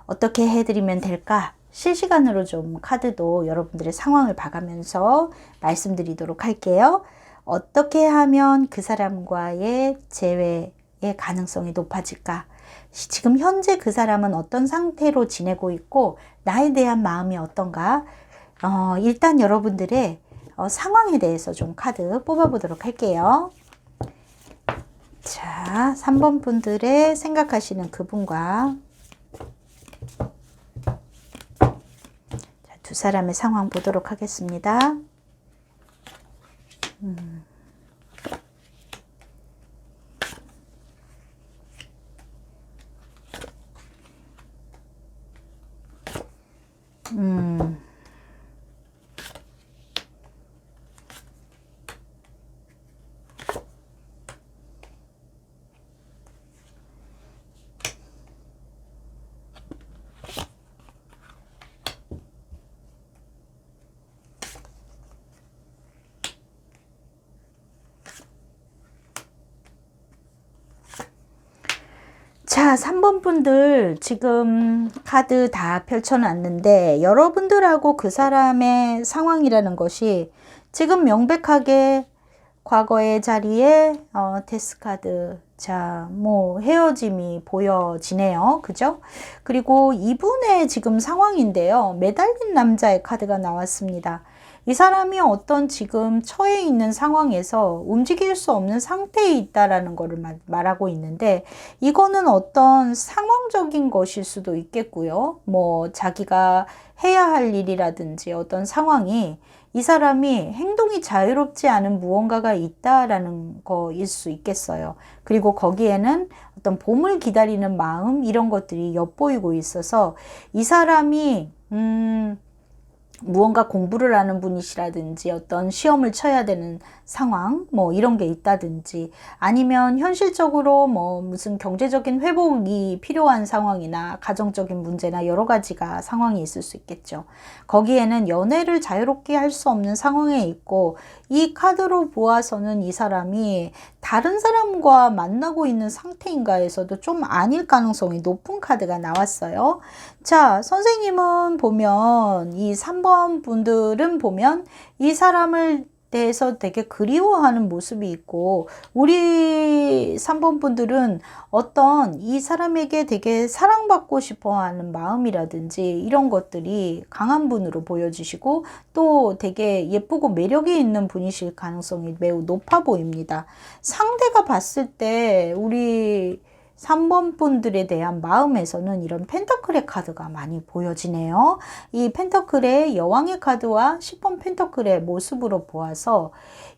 어떻게 해드리면 될까? 실시간으로 좀 카드도 여러분들의 상황을 봐가면서 말씀드리도록 할게요. 어떻게 하면 그 사람과의 재회의 가능성이 높아질까? 지금 현재 그 사람은 어떤 상태로 지내고 있고 나에 대한 마음이 어떤가? 일단 여러분들의 상황에 대해서 좀 카드 뽑아보도록 할게요. 자, 3번 분들의 생각하시는 그분과 두 사람의 상황 보도록 하겠습니다. 음. 자, 3번 분들 지금 카드 다 펼쳐놨는데 여러분들하고 그 사람의 상황이라는 것이 지금 명백하게 과거의 자리에 데스카드, 자, 뭐 헤어짐이 보여지네요. 그죠? 그리고 이분의 지금 상황인데요. 매달린 남자의 카드가 나왔습니다. 이 사람이 어떤 지금 처해 있는 상황에서 움직일 수 없는 상태에 있다라는 것을 말하고 있는데, 이거는 어떤 상황적인 것일 수도 있겠고요. 뭐 자기가 해야 할 일이라든지 어떤 상황이 이 사람이 행동이 자유롭지 않은 무언가가 있다라는 거일 수 있겠어요. 그리고 거기에는 어떤 봄을 기다리는 마음, 이런 것들이 엿보이고 있어서 이 사람이 무언가 공부를 하는 분이시라든지 어떤 시험을 쳐야 되는 상황, 뭐 이런 게 있다든지, 아니면 현실적으로 뭐 무슨 경제적인 회복이 필요한 상황이나 가정적인 문제나 여러 가지가 상황이 있을 수 있겠죠. 거기에는 연애를 자유롭게 할 수 없는 상황에 있고, 이 카드로 보아서는 이 사람이 다른 사람과 만나고 있는 상태인가에서도 좀 아닐 가능성이 높은 카드가 나왔어요. 자, 선생님은 보면 이 3번 분들은 보면 이 사람을 대해서 되게 그리워하는 모습이 있고, 우리 3번 분들은 어떤 이 사람에게 되게 사랑받고 싶어 하는 마음이라든지 이런 것들이 강한 분으로 보여지시고, 또 되게 예쁘고 매력이 있는 분이실 가능성이 매우 높아 보입니다. 상대가 봤을 때 우리 3번 분들에 대한 마음에서는 이런 펜터클의 카드가 많이 보여지네요. 이 펜터클의 여왕의 카드와 10번 펜터클의 모습으로 보아서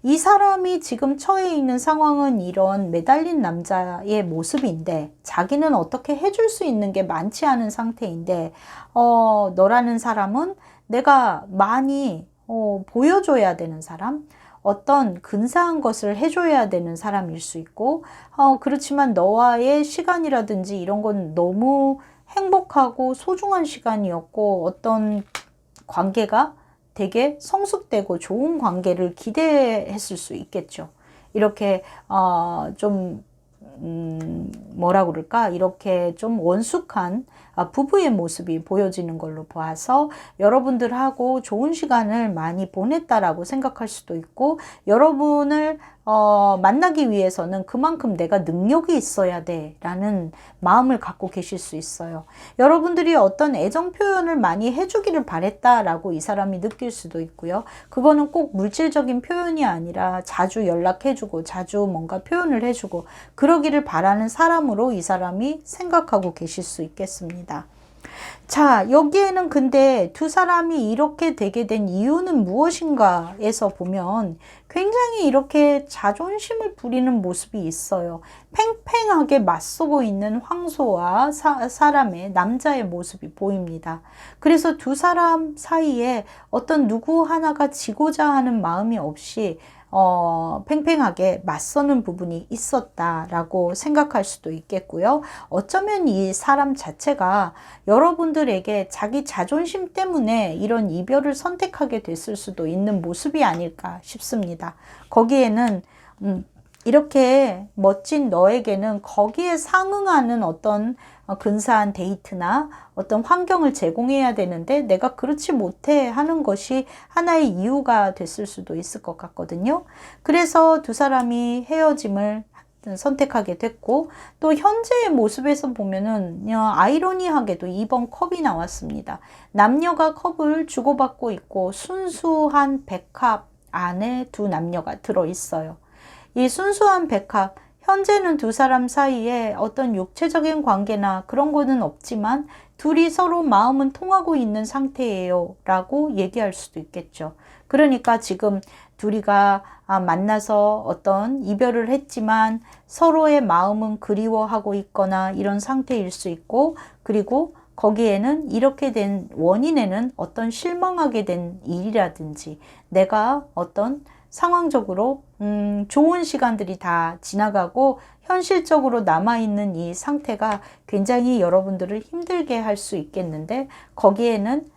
이 사람이 지금 처해 있는 상황은 이런 매달린 남자의 모습인데, 자기는 어떻게 해줄 수 있는 게 많지 않은 상태인데, 너라는 사람은 내가 많이 보여줘야 되는 사람, 어떤 근사한 것을 해줘야 되는 사람일 수 있고, 그렇지만 너와의 시간이라든지 이런 건 너무 행복하고 소중한 시간이었고, 어떤 관계가 되게 성숙되고 좋은 관계를 기대했을 수 있겠죠. 이렇게 좀 뭐라 그럴까, 이렇게 좀 원숙한 부부의 모습이 보여지는 걸로 봐서 여러분들하고 좋은 시간을 많이 보냈다라고 생각할 수도 있고, 여러분을 만나기 위해서는 그만큼 내가 능력이 있어야 돼 라는 마음을 갖고 계실 수 있어요. 여러분들이 어떤 애정 표현을 많이 해주기를 바랬다라고 이 사람이 느낄 수도 있고요. 그거는 꼭 물질적인 표현이 아니라 자주 연락해주고 자주 뭔가 표현을 해주고 그러기를 바라는 사람으로 이 사람이 생각하고 계실 수 있겠습니다. 자, 여기에는 근데 두 사람이 이렇게 되게 된 이유는 무엇인가에서 보면 굉장히 이렇게 자존심을 부리는 모습이 있어요. 팽팽하게 맞서고 있는 황소와 사람의 남자의 모습이 보입니다. 그래서 두 사람 사이에 어떤 누구 하나가 지고자 하는 마음이 없이 팽팽하게 맞서는 부분이 있었다라고 생각할 수도 있겠고요. 어쩌면 이 사람 자체가 여러분들에게 자기 자존심 때문에 이런 이별을 선택하게 됐을 수도 있는 모습이 아닐까 싶습니다. 거기에는 이렇게 멋진 너에게는 거기에 상응하는 어떤 근사한 데이트나 어떤 환경을 제공해야 되는데 내가 그렇지 못해 하는 것이 하나의 이유가 됐을 수도 있을 것 같거든요. 그래서 두 사람이 헤어짐을 선택하게 됐고, 또 현재의 모습에서 보면은 아이러니하게도 2번 컵이 나왔습니다. 남녀가 컵을 주고받고 있고 순수한 백합 안에 두 남녀가 들어있어요. 이 순수한 백합, 현재는 두 사람 사이에 어떤 육체적인 관계나 그런 거는 없지만 둘이 서로 마음은 통하고 있는 상태예요 라고 얘기할 수도 있겠죠. 그러니까 지금 둘이가 만나서 어떤 이별을 했지만 서로의 마음은 그리워하고 있거나 이런 상태일 수 있고, 그리고 거기에는 이렇게 된 원인에는 어떤 실망하게 된 일이라든지 내가 어떤 상황적으로 좋은 시간들이 다 지나가고 현실적으로 남아있는 이 상태가 굉장히 여러분들을 힘들게 할 수 있겠는데, 거기에는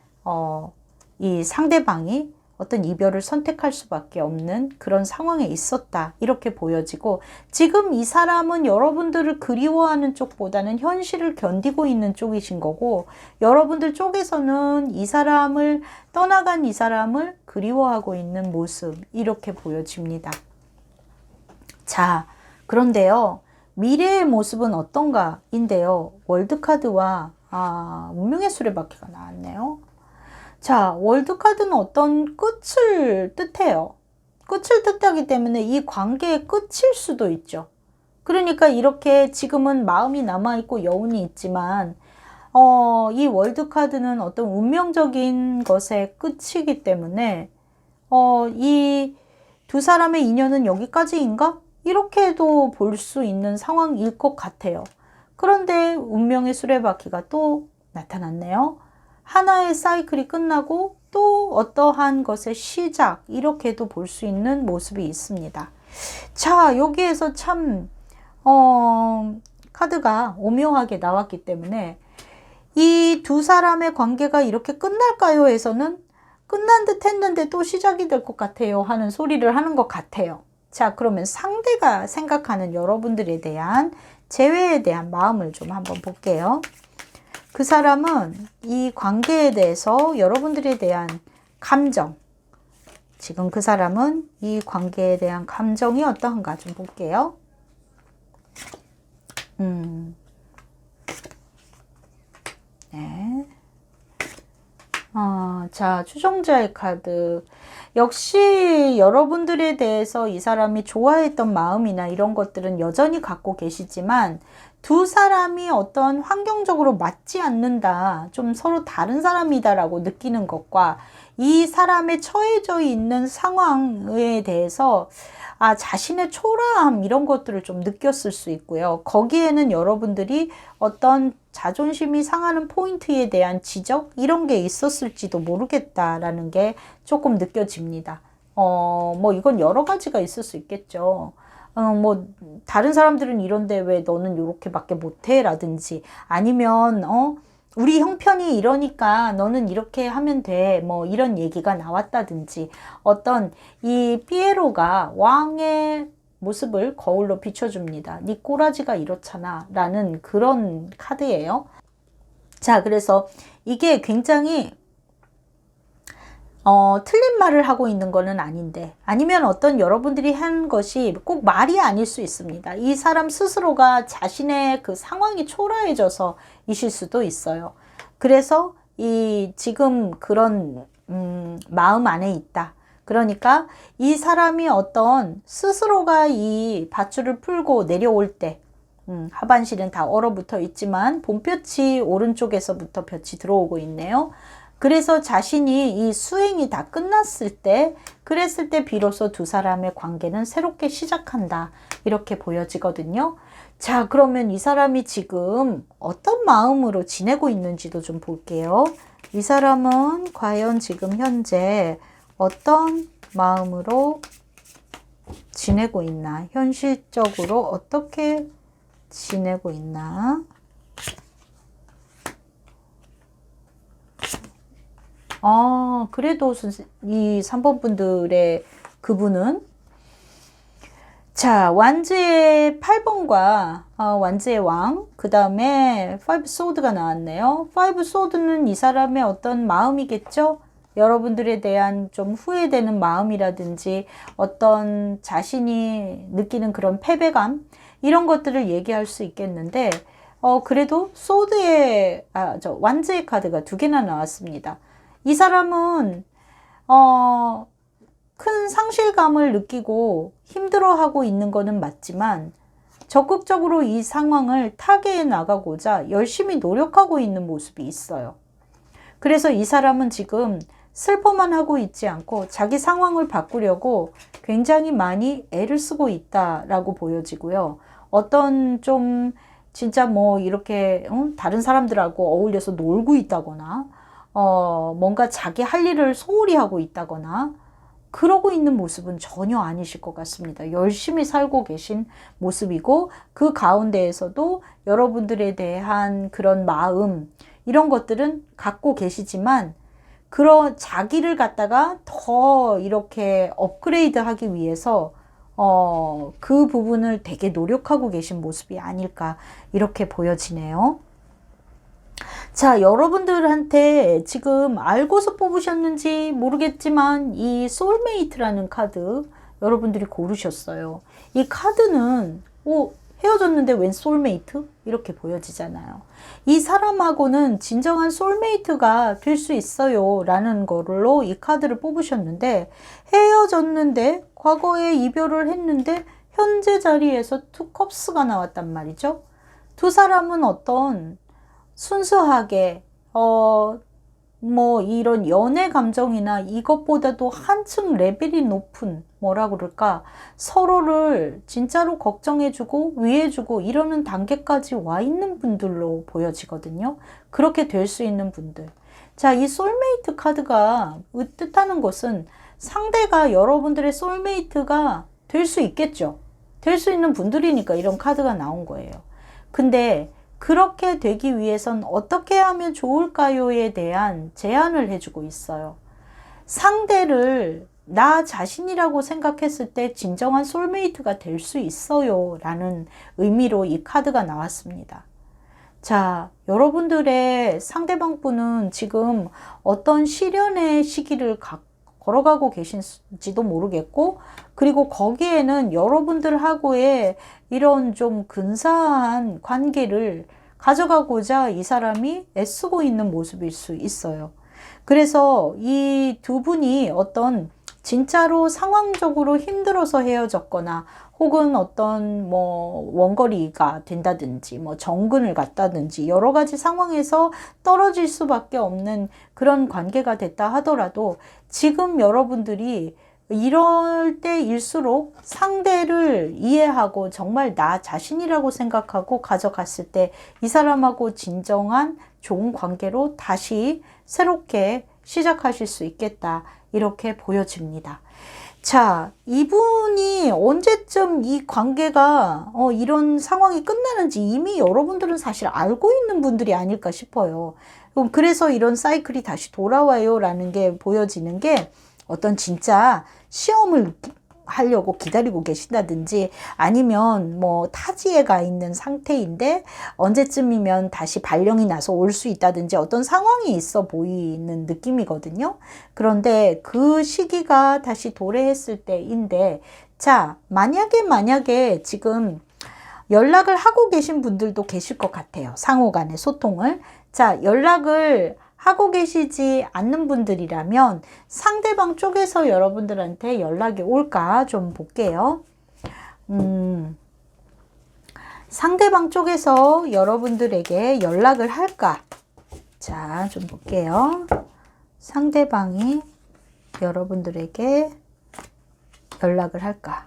이 상대방이 어떤 이별을 선택할 수밖에 없는 그런 상황에 있었다 이렇게 보여지고, 지금 이 사람은 여러분들을 그리워하는 쪽보다는 현실을 견디고 있는 쪽이신 거고, 여러분들 쪽에서는 이 사람을 떠나간 이 사람을 그리워하고 있는 모습 이렇게 보여집니다. 자, 그런데요, 미래의 모습은 어떤가 인데요, 월드카드와 운명의 수레바퀴가 나왔네요. 자, 월드카드는 어떤 끝을 뜻해요. 끝을 뜻하기 때문에 이 관계의 끝일 수도 있죠. 그러니까 이렇게 지금은 마음이 남아있고 여운이 있지만 이 월드카드는 어떤 운명적인 것의 끝이기 때문에 이 두 사람의 인연은 여기까지인가? 이렇게도 볼 수 있는 상황일 것 같아요. 그런데 운명의 수레바퀴가 또 나타났네요. 하나의 사이클이 끝나고 또 어떠한 것의 시작, 이렇게도 볼 수 있는 모습이 있습니다. 자, 여기에서 참 카드가 오묘하게 나왔기 때문에 이 두 사람의 관계가 이렇게 끝날까요? 에서는 끝난 듯 했는데 또 시작이 될 것 같아요 하는 소리를 하는 것 같아요. 자, 그러면 상대가 생각하는 여러분들에 대한 재회에 대한 마음을 좀 한번 볼게요. 그 사람은 이 관계에 대해서 여러분들에 대한 감정, 지금 그 사람은 이 관계에 대한 감정이 어떠한가 좀 볼게요. 네. 자, 추종자의 카드. 역시 여러분들에 대해서 이 사람이 좋아했던 마음이나 이런 것들은 여전히 갖고 계시지만, 두 사람이 어떤 환경적으로 맞지 않는다, 좀 서로 다른 사람이다라고 느끼는 것과 이 사람의 처해져 있는 상황에 대해서 자신의 초라함 이런 것들을 좀 느꼈을 수 있고요. 거기에는 여러분들이 어떤 자존심이 상하는 포인트에 대한 지적 이런 게 있었을지도 모르겠다라는 게 조금 느껴집니다. 뭐 이건 여러 가지가 있을 수 있겠죠. 뭐 다른 사람들은 이런데 왜 너는 이렇게밖에 못해? 라든지, 아니면 우리 형편이 이러니까 너는 이렇게 하면 돼, 뭐 이런 얘기가 나왔다든지, 어떤 이 피에로가 왕의 모습을 거울로 비춰줍니다. 네 꼬라지가 이렇잖아 라는 그런 카드예요. 자, 그래서 이게 굉장히 틀린 말을 하고 있는 거는 아닌데, 아니면 어떤 여러분들이 한 것이 꼭 말이 아닐 수 있습니다. 이 사람 스스로가 자신의 그 상황이 초라해져서 이실 수도 있어요. 그래서 이 지금 그런 마음 안에 있다. 그러니까 이 사람이 어떤 스스로가 이 밧줄을 풀고 내려올 때, 하반신은 다 얼어붙어 있지만 봄볕이 오른쪽에서부터 볕이 들어오고 있네요. 그래서 자신이 이 수행이 다 끝났을 때, 그랬을 때 비로소 두 사람의 관계는 새롭게 시작한다 이렇게 보여지거든요. 자, 그러면 이 사람이 지금 어떤 마음으로 지내고 있는지도 좀 볼게요. 이 사람은 과연 지금 현재 어떤 마음으로 지내고 있나, 현실적으로 어떻게 지내고 있나. 그래도 이 3번 분들의 그분은, 자, 완즈의 8번과 완즈의 왕, 그 다음에 5 소드가 나왔네요. 5 소드는 이 사람의 어떤 마음이겠죠? 여러분들에 대한 좀 후회되는 마음이라든지 어떤 자신이 느끼는 그런 패배감 이런 것들을 얘기할 수 있겠는데, 그래도 소드의 완즈의 카드가 2개나 나왔습니다. 이 사람은 큰 상실감을 느끼고 힘들어하고 있는 거는 맞지만 적극적으로 이 상황을 타개해 나가고자 열심히 노력하고 있는 모습이 있어요. 그래서 이 사람은 지금 슬퍼만 하고 있지 않고 자기 상황을 바꾸려고 굉장히 많이 애를 쓰고 있다라고 보여지고요. 어떤 좀 진짜 뭐 이렇게 다른 사람들하고 어울려서 놀고 있다거나 뭔가 자기 할 일을 소홀히 하고 있다거나 그러고 있는 모습은 전혀 아니실 것 같습니다. 열심히 살고 계신 모습이고 그 가운데에서도 여러분들에 대한 그런 마음 이런 것들은 갖고 계시지만 그런 자기를 갖다가 더 이렇게 업그레이드 하기 위해서 그 부분을 되게 노력하고 계신 모습이 아닐까 이렇게 보여지네요. 자, 여러분들한테 지금 알고서 뽑으셨는지 모르겠지만 이 소울메이트라는 카드 여러분들이 고르셨어요. 이 카드는 헤어졌는데 웬 소울메이트? 이렇게 보여지잖아요. 이 사람하고는 진정한 소울메이트가 될 수 있어요 라는 걸로 이 카드를 뽑으셨는데 헤어졌는데 과거에 이별을 했는데 현재 자리에서 투 컵스가 나왔단 말이죠. 두 사람은 어떤 순수하게 뭐 이런 연애 감정이나 이것보다도 한층 레벨이 높은 뭐라 그럴까 서로를 진짜로 걱정해주고 위해주고 이러는 단계까지 와 있는 분들로 보여지거든요. 그렇게 될 수 있는 분들. 자, 이 소울메이트 카드가 뜻하는 것은 상대가 여러분들의 소울메이트가 될 수 있겠죠. 될 수 있는 분들이니까 이런 카드가 나온 거예요. 근데 그렇게 되기 위해선 어떻게 하면 좋을까요에 대한 제안을 해주고 있어요. 상대를 나 자신이라고 생각했을 때 진정한 소울메이트가 될 수 있어요 라는 의미로 이 카드가 나왔습니다. 자, 여러분들의 상대방 분은 지금 어떤 시련의 시기를 걸어가고 계신지도 모르겠고 그리고 거기에는 여러분들하고의 이런 좀 근사한 관계를 가져가고자 이 사람이 애쓰고 있는 모습일 수 있어요. 그래서 이 두 분이 어떤 진짜로 상황적으로 힘들어서 헤어졌거나 혹은 어떤 뭐 원거리가 된다든지 뭐 정근을 갔다든지 여러 가지 상황에서 떨어질 수밖에 없는 그런 관계가 됐다 하더라도 지금 여러분들이 이럴 때일수록 상대를 이해하고 정말 나 자신이라고 생각하고 가져갔을 때 이 사람하고 진정한 좋은 관계로 다시 새롭게 시작하실 수 있겠다 이렇게 보여집니다. 자, 이분이 언제쯤 이 관계가 이런 상황이 끝나는지 이미 여러분들은 사실 알고 있는 분들이 아닐까 싶어요. 그래서 이런 사이클이 다시 돌아와요 라는 게 보여지는 게 어떤 진짜 시험을 하려고 기다리고 계신다든지 아니면 뭐 타지에 가 있는 상태인데 언제쯤이면 다시 발령이 나서 올 수 있다든지 어떤 상황이 있어 보이는 느낌이거든요. 그런데 그 시기가 다시 도래했을 때인데 자, 만약에 지금 연락을 하고 계신 분들도 계실 것 같아요. 상호 간의 소통을. 자, 연락을 하고 계시지 않는 분들이라면 상대방 쪽에서 여러분들한테 연락이 올까 좀 볼게요. 상대방 쪽에서 여러분들에게 연락을 할까? 자, 좀 볼게요. 상대방이 여러분들에게 연락을 할까?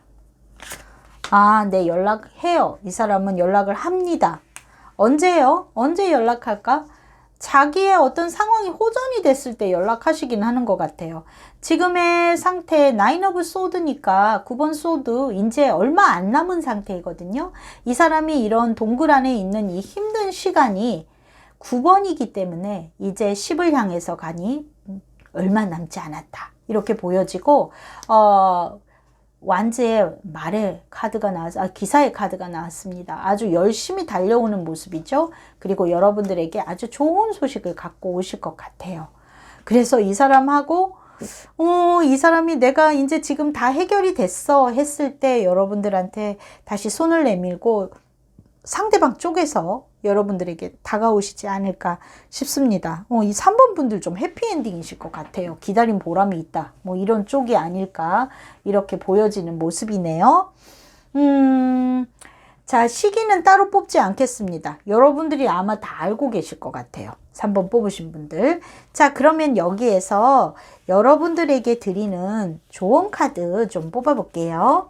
아, 네, 연락해요. 이 사람은 연락을 합니다. 언제요? 언제 연락할까? 자기의 어떤 상황이 호전이 됐을 때 연락하시긴 하는 것 같아요. 지금의 상태 9 오브 소드니까 9번 소드 이제 얼마 안 남은 상태이거든요. 이 사람이 이런 동굴 안에 있는 이 힘든 시간이 9번이기 때문에 이제 10을 향해서 가니 얼마 남지 않았다. 이렇게 보여지고 완제의 말의 카드가 기사의 카드가 나왔습니다. 아주 열심히 달려오는 모습이죠. 그리고 여러분들에게 아주 좋은 소식을 갖고 오실 것 같아요. 그래서 이 사람하고 이 사람이 내가 이제 지금 다 해결이 됐어 했을 때 여러분들한테 다시 손을 내밀고 상대방 쪽에서 여러분들에게 다가오시지 않을까 싶습니다. 이 3번 분들 좀 해피엔딩이실 것 같아요. 기다린 보람이 있다. 뭐 이런 쪽이 아닐까 이렇게 보여지는 모습이네요. 자, 시기는 따로 뽑지 않겠습니다. 여러분들이 아마 다 알고 계실 것 같아요. 3번 뽑으신 분들. 자, 그러면 여기에서 여러분들에게 드리는 조언 카드 좀 뽑아볼게요.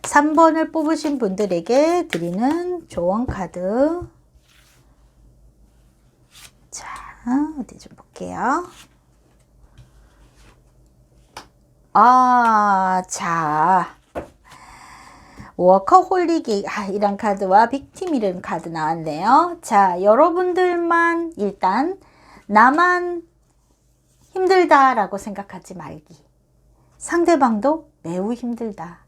3번을 뽑으신 분들에게 드리는 조언 카드. 자, 어디 좀 볼게요. 자. 워커홀릭이 이란 카드와 빅팀이라는 카드 나왔네요. 자, 여러분들만 일단 나만 힘들다라고 생각하지 말기. 상대방도 매우 힘들다.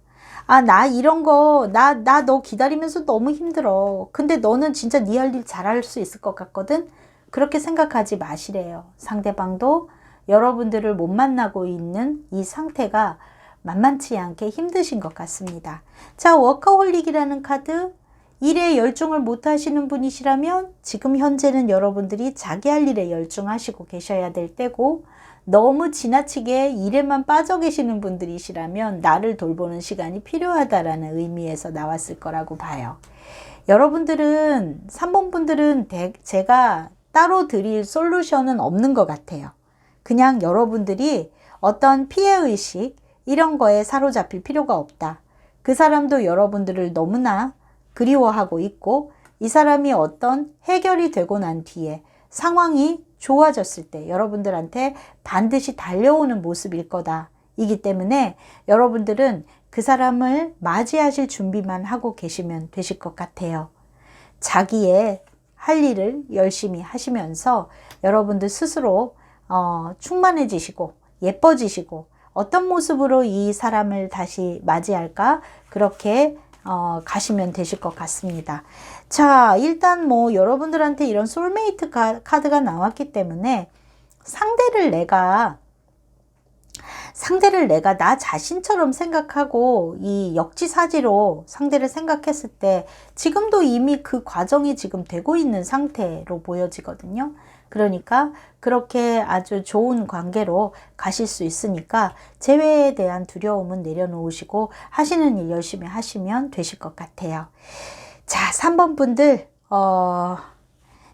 나 이런 거, 나 너 기다리면서 너무 힘들어. 근데 너는 진짜 네 할 일 잘할 수 있을 것 같거든? 그렇게 생각하지 마시래요. 상대방도 여러분들을 못 만나고 있는 이 상태가 만만치 않게 힘드신 것 같습니다. 자, 워커홀릭이라는 카드, 일에 열중을 못 하시는 분이시라면 지금 현재는 여러분들이 자기 할 일에 열중하시고 계셔야 될 때고, 너무 지나치게 일에만 빠져 계시는 분들이시라면 나를 돌보는 시간이 필요하다라는 의미에서 나왔을 거라고 봐요. 여러분들은 3번 분들은 제가 따로 드릴 솔루션은 없는 것 같아요. 그냥 여러분들이 어떤 피해의식 이런 거에 사로잡힐 필요가 없다. 그 사람도 여러분들을 너무나 그리워하고 있고, 이 사람이 어떤 해결이 되고 난 뒤에 상황이 좋아졌을 때 여러분들한테 반드시 달려오는 모습일 거다. 이기 때문에 여러분들은 그 사람을 맞이하실 준비만 하고 계시면 되실 것 같아요. 자기의 할 일을 열심히 하시면서 여러분들 스스로 충만해지시고 예뻐지시고, 어떤 모습으로 이 사람을 다시 맞이할까? 그렇게 가시면 되실 것 같습니다. 자, 일단 뭐 여러분들한테 이런 소울메이트 카드가 나왔기 때문에 상대를 내가 나 자신처럼 생각하고 이 역지사지로 상대를 생각했을 때 지금도 이미 그 과정이 지금 되고 있는 상태로 보여지거든요. 그러니까 그렇게 아주 좋은 관계로 가실 수 있으니까 재회에 대한 두려움은 내려놓으시고 하시는 일 열심히 하시면 되실 것 같아요. 자, 3번 분들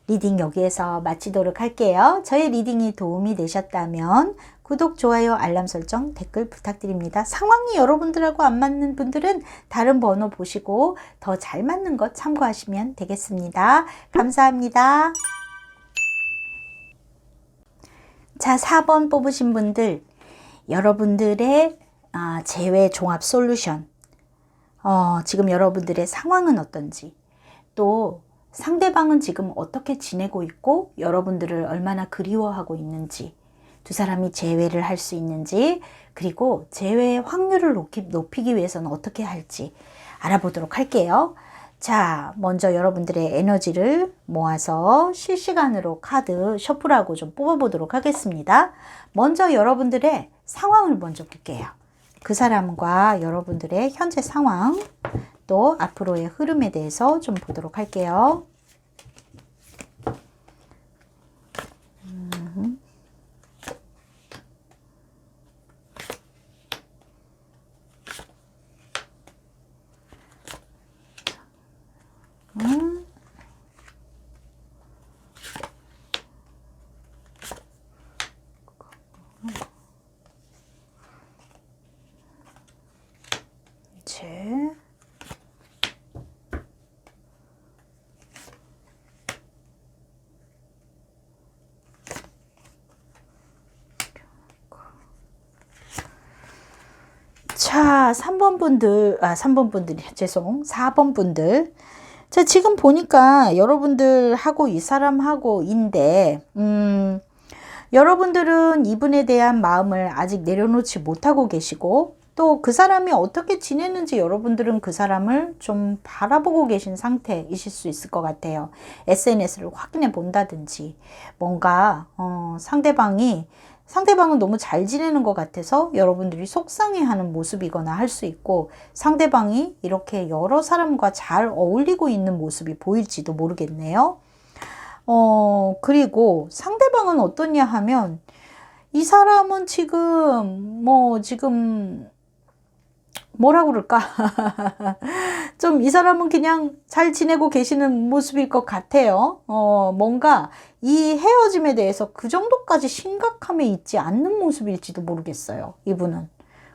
리딩 여기에서 마치도록 할게요. 저의 리딩이 도움이 되셨다면 구독, 좋아요, 알람 설정, 댓글 부탁드립니다. 상황이 여러분들하고 안 맞는 분들은 다른 번호 보시고 더 잘 맞는 것 참고하시면 되겠습니다. 감사합니다. 자, 4번 뽑으신 분들, 여러분들의 재회 종합 솔루션, 지금 여러분들의 상황은 어떤지, 또 상대방은 지금 어떻게 지내고 있고 여러분들을 얼마나 그리워하고 있는지, 두 사람이 재회를 할 수 있는지, 그리고 재회의 확률을 높이기 위해서는 어떻게 할지 알아보도록 할게요. 자, 먼저 여러분들의 에너지를 모아서 실시간으로 카드 셔플하고 좀 뽑아보도록 하겠습니다. 먼저 여러분들의 상황을 먼저 볼게요. 그 사람과 여러분들의 현재 상황, 또 앞으로의 흐름에 대해서 좀 보도록 할게요. 자, 4번 분들. 자, 지금 보니까 여러분들하고 이 사람하고인데, 여러분들은 이분에 대한 마음을 아직 내려놓지 못하고 계시고, 또 그 사람이 어떻게 지내는지 여러분들은 그 사람을 좀 바라보고 계신 상태이실 수 있을 것 같아요. SNS를 확인해 본다든지, 뭔가, 상대방은 너무 잘 지내는 것 같아서 여러분들이 속상해하는 모습이거나 할 수 있고, 상대방이 이렇게 여러 사람과 잘 어울리고 있는 모습이 보일지도 모르겠네요. 그리고 상대방은 어떠냐 하면, 이 사람은 지금 뭐라 그럴까? 좀 이 사람은 그냥 잘 지내고 계시는 모습일 것 같아요. 뭔가 이 헤어짐에 대해서 그 정도까지 심각함에 있지 않는 모습일지도 모르겠어요. 이분은.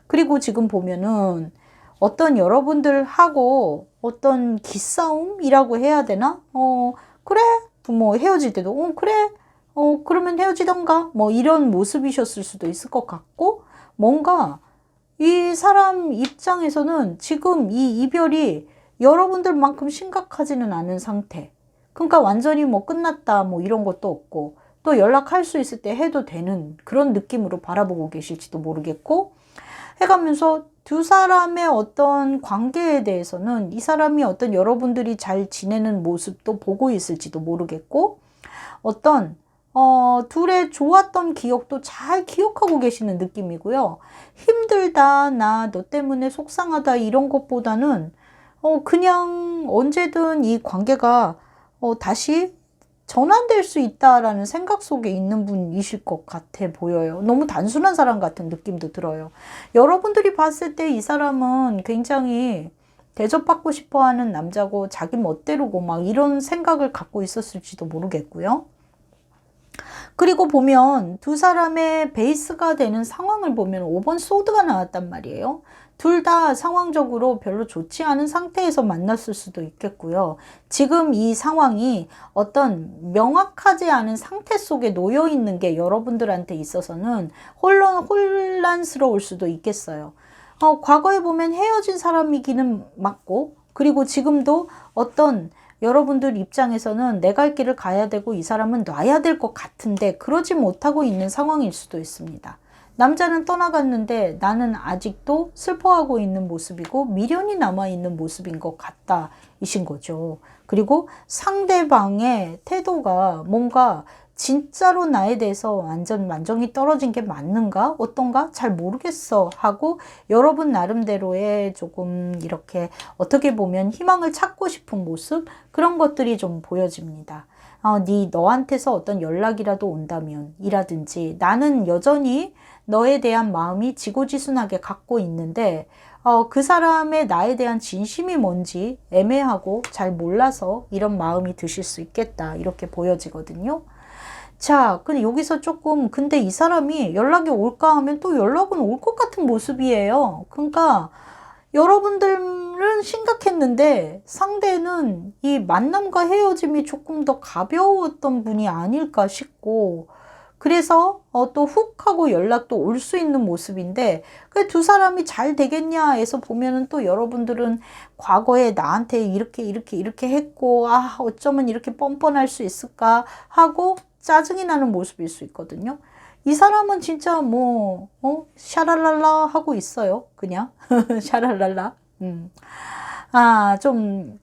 그리고 지금 보면은 어떤 여러분들하고 어떤 기싸움이라고 해야 되나? 그래? 뭐 헤어질 때도, 그래? 그러면 헤어지던가? 뭐 이런 모습이셨을 수도 있을 것 같고, 뭔가 이 사람 입장에서는 지금 이 이별이 여러분들만큼 심각하지는 않은 상태. 그러니까 완전히 뭐 끝났다 뭐 이런 것도 없고 또 연락할 수 있을 때 해도 되는 그런 느낌으로 바라보고 계실지도 모르겠고 해가면서 두 사람의 어떤 관계에 대해서는 이 사람이 어떤 여러분들이 잘 지내는 모습도 보고 있을지도 모르겠고 어떤 둘의 좋았던 기억도 잘 기억하고 계시는 느낌이고요. 힘들다, 나 너 때문에 속상하다 이런 것보다는 그냥 언제든 이 관계가 다시 전환될 수 있다라는 생각 속에 있는 분이실 것 같아 보여요. 너무 단순한 사람 같은 느낌도 들어요. 여러분들이 봤을 때 이 사람은 굉장히 대접받고 싶어 하는 남자고 자기 멋대로고 막 이런 생각을 갖고 있었을지도 모르겠고요. 그리고 보면 두 사람의 베이스가 되는 상황을 보면 5번 소드가 나왔단 말이에요. 둘 다 상황적으로 별로 좋지 않은 상태에서 만났을 수도 있겠고요. 지금 이 상황이 어떤 명확하지 않은 상태 속에 놓여 있는 게 여러분들한테 있어서는 혼란스러울 수도 있겠어요. 과거에 보면 헤어진 사람이기는 맞고, 그리고 지금도 어떤 여러분들 입장에서는 내 갈 길을 가야 되고 이 사람은 놔야 될 것 같은데 그러지 못하고 있는 상황일 수도 있습니다. 남자는 떠나갔는데 나는 아직도 슬퍼하고 있는 모습이고 미련이 남아있는 모습인 것 같다 이신 거죠. 그리고 상대방의 태도가 뭔가 진짜로 나에 대해서 완전 만정이 떨어진 게 맞는가? 어떤가? 잘 모르겠어 하고 여러분 나름대로의 조금 이렇게 어떻게 보면 희망을 찾고 싶은 모습 그런 것들이 좀 보여집니다. 너한테서 어떤 연락이라도 온다면 이라든지 나는 여전히 너에 대한 마음이 지고지순하게 갖고 있는데 그 사람의 나에 대한 진심이 뭔지 애매하고 잘 몰라서 이런 마음이 드실 수 있겠다 이렇게 보여지거든요. 자, 근데 여기서 조금, 근데 이 사람이 연락이 올까 하면 또 연락은 올 것 같은 모습이에요. 그러니까 여러분들은 심각했는데 상대는 이 만남과 헤어짐이 조금 더 가벼웠던 분이 아닐까 싶고, 그래서 또 훅 하고 연락도 올 수 있는 모습인데, 그 두 사람이 잘 되겠냐 해서 보면은 또 여러분들은 과거에 나한테 이렇게 했고, 어쩌면 이렇게 뻔뻔할 수 있을까 하고 짜증이 나는 모습일 수 있거든요. 이 사람은 진짜 뭐, 샤랄랄라 하고 있어요. 그냥. 샤랄랄라. 좀,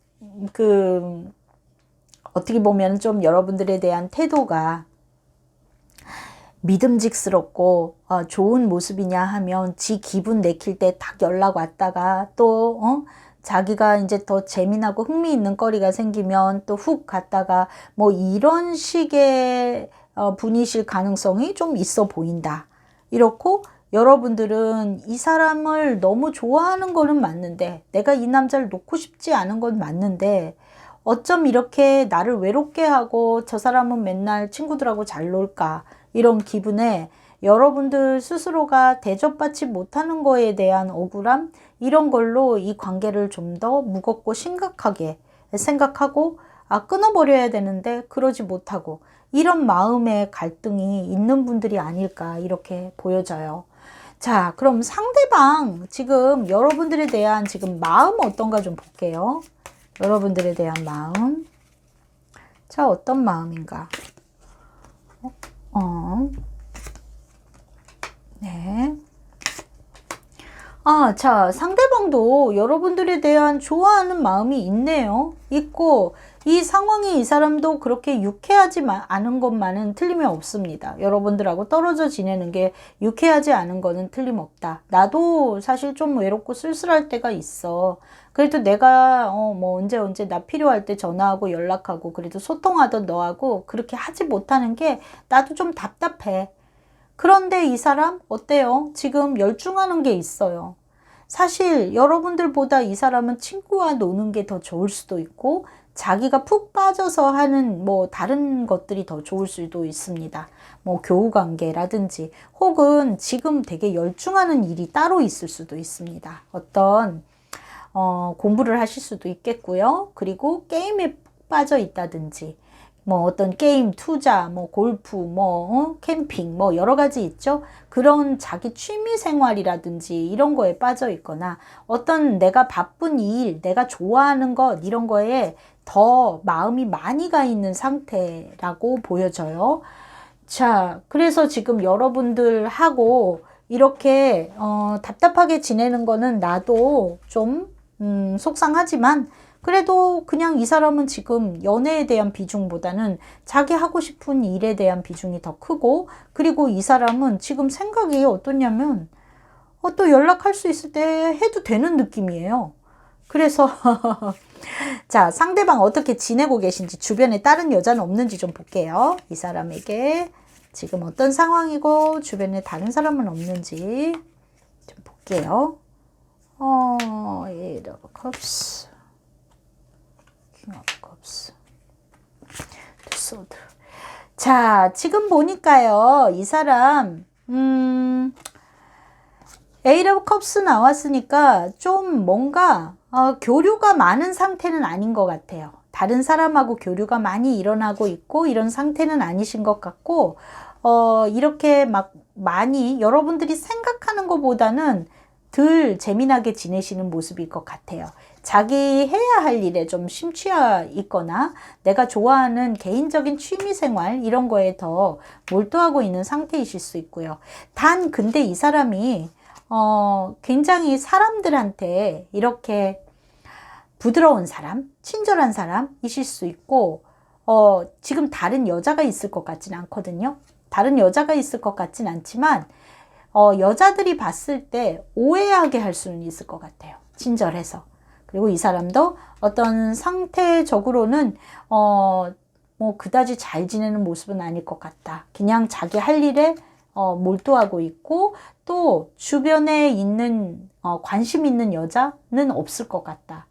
어떻게 보면 좀 여러분들에 대한 태도가 믿음직스럽고 좋은 모습이냐 하면 지 기분 내킬 때 딱 연락 왔다가 또 자기가 이제 더 재미나고 흥미있는 거리가 생기면 또 훅 갔다가 뭐 이런 식의 분이실 가능성이 좀 있어 보인다. 이렇고 여러분들은 이 사람을 너무 좋아하는 거는 맞는데 내가 이 남자를 놓고 싶지 않은 건 맞는데 어쩜 이렇게 나를 외롭게 하고 저 사람은 맨날 친구들하고 잘 놀까 이런 기분에 여러분들 스스로가 대접받지 못하는 거에 대한 억울함 이런 걸로 이 관계를 좀 더 무겁고 심각하게 생각하고 끊어버려야 되는데 그러지 못하고 이런 마음의 갈등이 있는 분들이 아닐까 이렇게 보여져요. 자, 그럼 상대방 지금 여러분들에 대한 지금 마음 어떤가 좀 볼게요. 여러분들에 대한 마음. 자, 어떤 마음인가? 네. 자, 상대방도 여러분들에 대한 좋아하는 마음이 있네요. 있고, 이 상황이 이 사람도 그렇게 유쾌하지 않은 것만은 틀림이 없습니다. 여러분들하고 떨어져 지내는 게 유쾌하지 않은 거는 틀림없다. 나도 사실 좀 외롭고 쓸쓸할 때가 있어. 그래도 내가 뭐 언제 나 필요할 때 전화하고 연락하고 그래도 소통하던 너하고 그렇게 하지 못하는 게 나도 좀 답답해. 그런데 이 사람 어때요? 지금 열중하는 게 있어요. 사실 여러분들보다 이 사람은 친구와 노는 게 더 좋을 수도 있고 자기가 푹 빠져서 하는 뭐 다른 것들이 더 좋을 수도 있습니다. 뭐 교우 관계라든지 혹은 지금 되게 열중하는 일이 따로 있을 수도 있습니다. 어떤 공부를 하실 수도 있겠고요. 그리고 게임에 푹 빠져 있다든지 뭐 어떤 게임, 투자, 뭐 골프, 뭐 캠핑, 뭐 여러 가지 있죠. 그런 자기 취미 생활이라든지 이런 거에 빠져 있거나 어떤 내가 바쁜 일, 내가 좋아하는 것 이런 거에 더 마음이 많이 가 있는 상태라고 보여져요. 자, 그래서 지금 여러분들하고 이렇게 답답하게 지내는 거는 나도 좀 속상하지만 그래도 그냥 이 사람은 지금 연애에 대한 비중보다는 자기 하고 싶은 일에 대한 비중이 더 크고 그리고 이 사람은 지금 생각이 어떠냐면 또 연락할 수 있을 때 해도 되는 느낌이에요. 그래서 자, 상대방 어떻게 지내고 계신지 주변에 다른 여자는 없는지 좀 볼게요. 이 사람에게 지금 어떤 상황이고 주변에 다른 사람은 없는지 좀 볼게요. Eight of Cups, King of Cups, The Sword. 자, 지금 보니까요, 이 사람 Eight of Cups 나왔으니까 좀 뭔가 교류가 많은 상태는 아닌 것 같아요. 다른 사람하고 교류가 많이 일어나고 있고 이런 상태는 아니신 것 같고 이렇게 막 많이 여러분들이 생각하는 것보다는 덜 재미나게 지내시는 모습일 것 같아요. 자기 해야 할 일에 좀 심취해 있거나 내가 좋아하는 개인적인 취미생활 이런 거에 더 몰두하고 있는 상태이실 수 있고요. 단 근데 이 사람이 굉장히 사람들한테 이렇게 부드러운 사람, 친절한 사람이실 수 있고 지금 다른 여자가 있을 것 같지는 않거든요. 다른 여자가 있을 것 같진 않지만 여자들이 봤을 때 오해하게 할 수는 있을 것 같아요. 친절해서. 그리고 이 사람도 어떤 상태적으로는 뭐 그다지 잘 지내는 모습은 아닐 것 같다. 그냥 자기 할 일에 몰두하고 있고 또 주변에 있는 관심 있는 여자는 없을 것 같다.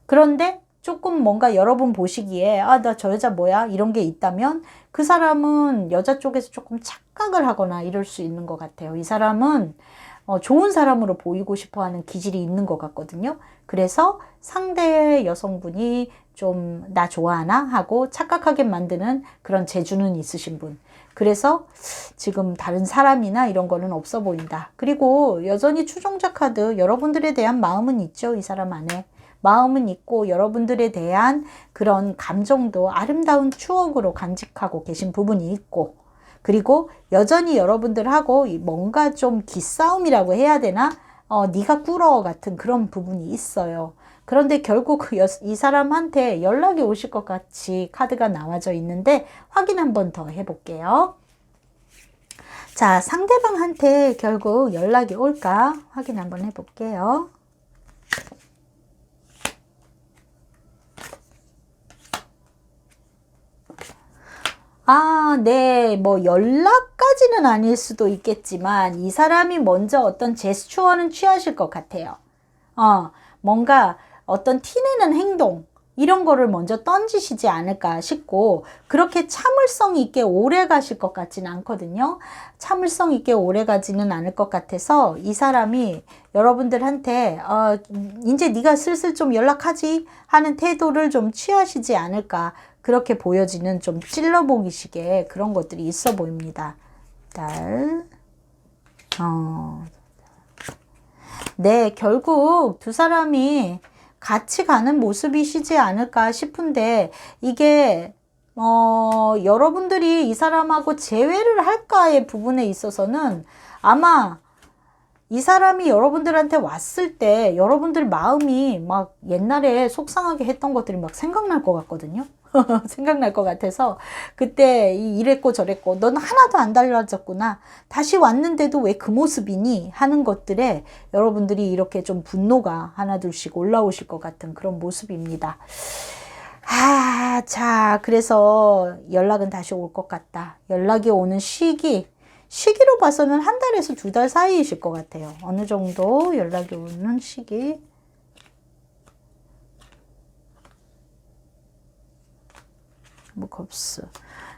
그런데 조금 뭔가 여러분 보시기에 나 저 여자 뭐야? 이런 게 있다면 그 사람은 여자 쪽에서 조금 착각을 하거나 이럴 수 있는 것 같아요. 이 사람은 좋은 사람으로 보이고 싶어 하는 기질이 있는 것 같거든요. 그래서 상대 여성분이 좀 나 좋아하나 하고 착각하게 만드는 그런 재주는 있으신 분. 그래서 지금 다른 사람이나 이런 거는 없어 보인다. 그리고 여전히 추종자 카드 여러분들에 대한 마음은 있죠. 이 사람 안에. 마음은 있고 여러분들에 대한 그런 감정도 아름다운 추억으로 간직하고 계신 부분이 있고 그리고 여전히 여러분들하고 뭔가 좀 기싸움이라고 해야 되나? 네가 꿇어 같은 그런 부분이 있어요. 그런데 결국 이 사람한테 연락이 오실 것 같이 카드가 나와져 있는데 확인 한번 더 해볼게요. 자, 상대방한테 결국 연락이 올까? 확인 한번 해볼게요. 네, 뭐 연락까지는 아닐 수도 있겠지만 이 사람이 먼저 어떤 제스처는 취하실 것 같아요. 뭔가 어떤 티내는 행동 이런 거를 먼저 던지시지 않을까 싶고 그렇게 참을성 있게 오래 가실 것 같지는 않거든요. 참을성 있게 오래 가지는 않을 것 같아서 이 사람이 여러분들한테 이제 네가 슬슬 좀 연락하지 하는 태도를 좀 취하시지 않을까 그렇게 보여지는 좀 찔러보기식의 그런 것들이 있어 보입니다. 네, 결국 두 사람이 같이 가는 모습이시지 않을까 싶은데 이게 여러분들이 이 사람하고 재회를 할까의 부분에 있어서는 아마 이 사람이 여러분들한테 왔을 때 여러분들 마음이 막 옛날에 속상하게 했던 것들이 막 생각날 것 같거든요. 생각날 것 같아서 그때 이랬고 저랬고 넌 하나도 안 달라졌구나. 다시 왔는데도 왜 그 모습이니? 하는 것들에 여러분들이 이렇게 좀 분노가 하나둘씩 올라오실 것 같은 그런 모습입니다. 자, 그래서 연락은 다시 올 것 같다. 연락이 오는 시기로 봐서는 한 달에서 2달 사이이실 것 같아요. 어느 정도 연락이 오는 시기. 컵스.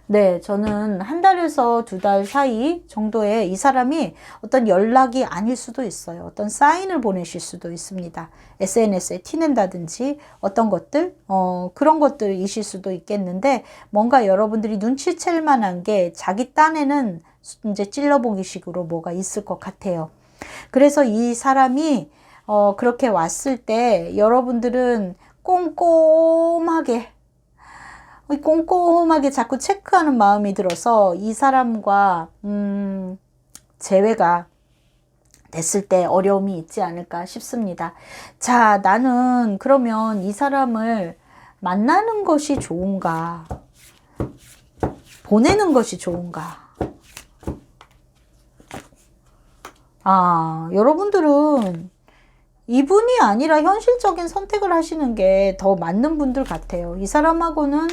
네, 저는 한 달에서 2달 사이 정도에 이 사람이 어떤 연락이 아닐 수도 있어요. 어떤 사인을 보내실 수도 있습니다. SNS에 티낸다든지 어떤 것들, 그런 것들이실 수도 있겠는데, 뭔가 여러분들이 눈치챌 만한 게 자기 딴에는 이제 찔러보기 식으로 뭐가 있을 것 같아요. 그래서 이 사람이 그렇게 왔을 때 여러분들은 꼼꼼하게 자꾸 체크하는 마음이 들어서 이 사람과 재회가 됐을 때 어려움이 있지 않을까 싶습니다. 자, 나는 그러면 이 사람을 만나는 것이 좋은가? 보내는 것이 좋은가? 여러분들은 이분이 아니라 현실적인 선택을 하시는 게 더 맞는 분들 같아요. 이 사람하고는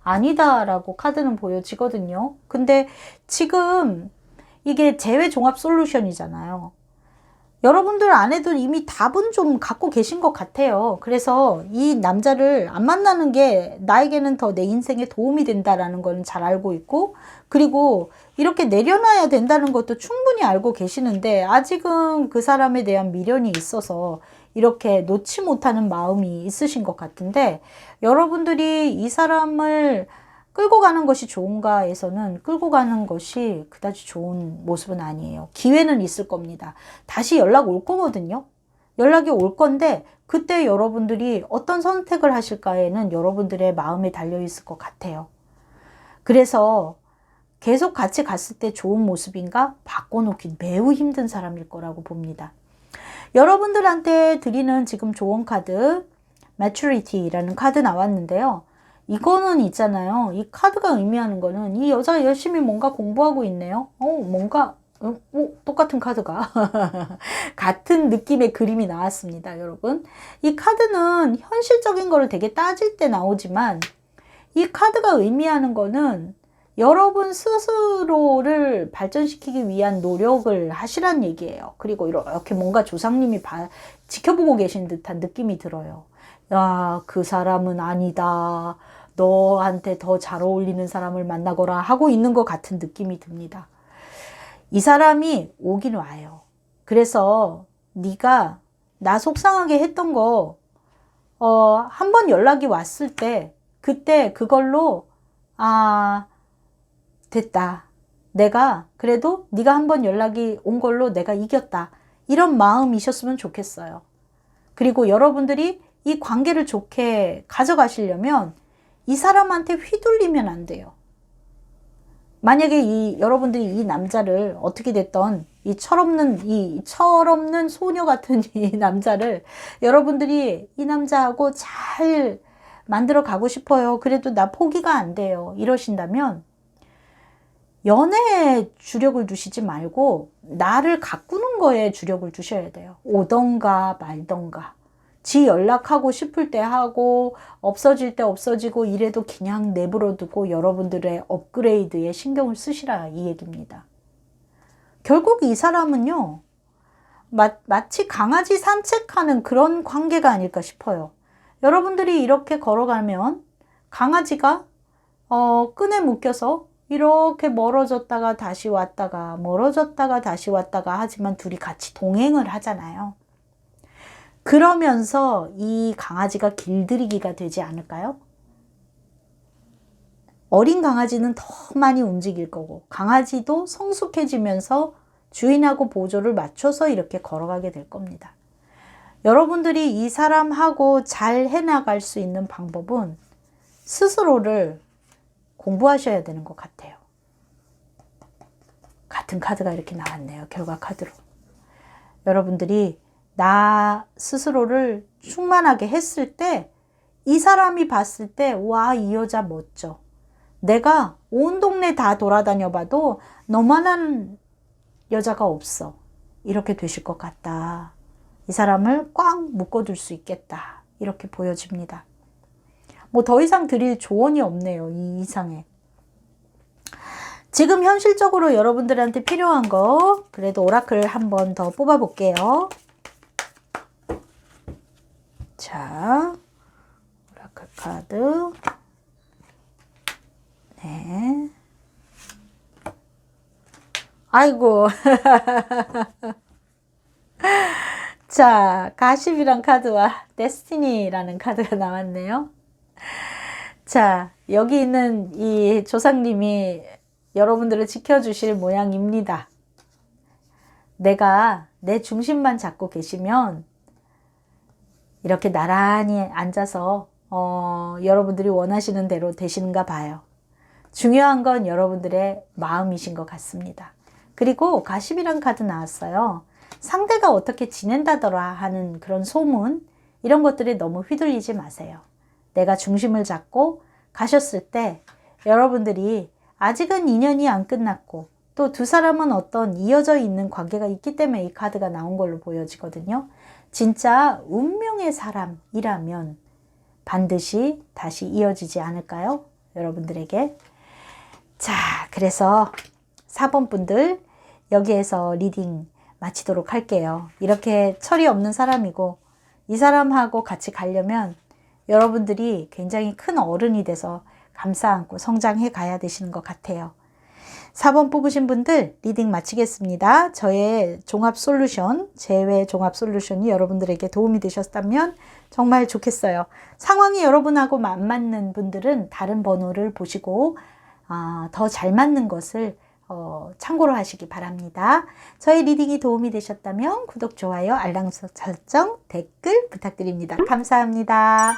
아니다라고 카드는 보여지거든요. 근데 지금 이게 재회 종합 솔루션이잖아요. 여러분들 안에도 이미 답은 좀 갖고 계신 것 같아요. 그래서 이 남자를 안 만나는 게 나에게는 더 내 인생에 도움이 된다라는 건 잘 알고 있고, 그리고 이렇게 내려놔야 된다는 것도 충분히 알고 계시는데, 아직은 그 사람에 대한 미련이 있어서 이렇게 놓지 못하는 마음이 있으신 것 같은데, 여러분들이 이 사람을 끌고 가는 것이 좋은가에서는 끌고 가는 것이 그다지 좋은 모습은 아니에요. 기회는 있을 겁니다. 다시 연락 올 거거든요. 연락이 올 건데 그때 여러분들이 어떤 선택을 하실까에는 여러분들의 마음에 달려 있을 것 같아요. 그래서 계속 같이 갔을 때 좋은 모습인가? 바꿔놓기 매우 힘든 사람일 거라고 봅니다. 여러분들한테 드리는 지금 조언 카드 Maturity라는 카드 나왔는데요. 이거는 있잖아요. 이 카드가 의미하는 거는 이 여자가 열심히 뭔가 공부하고 있네요. 똑같은 카드가 같은 느낌의 그림이 나왔습니다, 여러분. 이 카드는 현실적인 거를 되게 따질 때 나오지만 이 카드가 의미하는 거는 여러분 스스로를 발전시키기 위한 노력을 하시란 얘기예요. 그리고 이렇게 뭔가 조상님이 지켜보고 계신 듯한 느낌이 들어요. 야, 그 사람은 아니다. 너한테 더 잘 어울리는 사람을 만나거라 하고 있는 것 같은 느낌이 듭니다. 이 사람이 오긴 와요. 그래서 네가 나 속상하게 했던 거 한 번 연락이 왔을 때 그때 그걸로 됐다. 내가 그래도 네가 한 번 연락이 온 걸로 내가 이겼다. 이런 마음이셨으면 좋겠어요. 그리고 여러분들이 이 관계를 좋게 가져가시려면 이 사람한테 휘둘리면 안 돼요. 만약에 여러분들이 이 남자를 어떻게 됐던 이 철없는 소녀 같은 이 남자를 여러분들이 이 남자하고 잘 만들어 가고 싶어요. 그래도 나 포기가 안 돼요. 이러신다면 연애에 주력을 두시지 말고 나를 가꾸는 거에 주력을 두셔야 돼요. 오던가 말던가. 지 연락하고 싶을 때 하고 없어질 때 없어지고 이래도 그냥 내버려 두고 여러분들의 업그레이드에 신경을 쓰시라 이 얘기입니다. 결국 이 사람은요. 마치 강아지 산책하는 그런 관계가 아닐까 싶어요. 여러분들이 이렇게 걸어가면 강아지가 끈에 묶여서 이렇게 멀어졌다가 다시 왔다가 멀어졌다가 다시 왔다가 하지만 둘이 같이 동행을 하잖아요. 그러면서 이 강아지가 길들이기가 되지 않을까요? 어린 강아지는 더 많이 움직일 거고 강아지도 성숙해지면서 주인하고 보조를 맞춰서 이렇게 걸어가게 될 겁니다. 여러분들이 이 사람하고 잘 해나갈 수 있는 방법은 스스로를 공부하셔야 되는 것 같아요. 같은 카드가 이렇게 나왔네요. 결과 카드로. 여러분들이 나 스스로를 충만하게 했을 때 이 사람이 봤을 때 와, 이 여자 멋져. 내가 온 동네 다 돌아다녀 봐도 너만한 여자가 없어. 이렇게 되실 것 같다. 이 사람을 꽉 묶어둘 수 있겠다. 이렇게 보여집니다. 뭐 더 이상 드릴 조언이 없네요. 이 이상에. 지금 현실적으로 여러분들한테 필요한 거 그래도 오라클 한 번 더 뽑아 볼게요. 자, 오라클 카드. 네. 아이고. 자, 가십이란 카드와 데스티니라는 카드가 나왔네요. 자, 여기 있는 이 조상님이 여러분들을 지켜주실 모양입니다. 내가 내 중심만 잡고 계시면 이렇게 나란히 앉아서 여러분들이 원하시는 대로 되시는가 봐요. 중요한 건 여러분들의 마음이신 것 같습니다. 그리고 가십이란 카드 나왔어요. 상대가 어떻게 지낸다더라 하는 그런 소문, 이런 것들에 너무 휘둘리지 마세요. 내가 중심을 잡고 가셨을 때 여러분들이 아직은 인연이 안 끝났고 또 두 사람은 어떤 이어져 있는 관계가 있기 때문에 이 카드가 나온 걸로 보여지거든요. 진짜 운명의 사람이라면 반드시 다시 이어지지 않을까요? 여러분들에게. 자, 그래서 4번 분들 여기에서 리딩 마치도록 할게요. 이렇게 철이 없는 사람이고 이 사람하고 같이 가려면 여러분들이 굉장히 큰 어른이 돼서 감싸 안고 성장해 가야 되시는 것 같아요. 4번 뽑으신 분들 리딩 마치겠습니다. 저의 종합 솔루션, 제외 종합 솔루션이 여러분들에게 도움이 되셨다면 정말 좋겠어요. 상황이 여러분하고 안 맞는 분들은 다른 번호를 보시고 더 잘 맞는 것을 참고로 하시기 바랍니다. 저희 리딩이 도움이 되셨다면 구독, 좋아요, 알람 설정, 댓글 부탁드립니다. 감사합니다.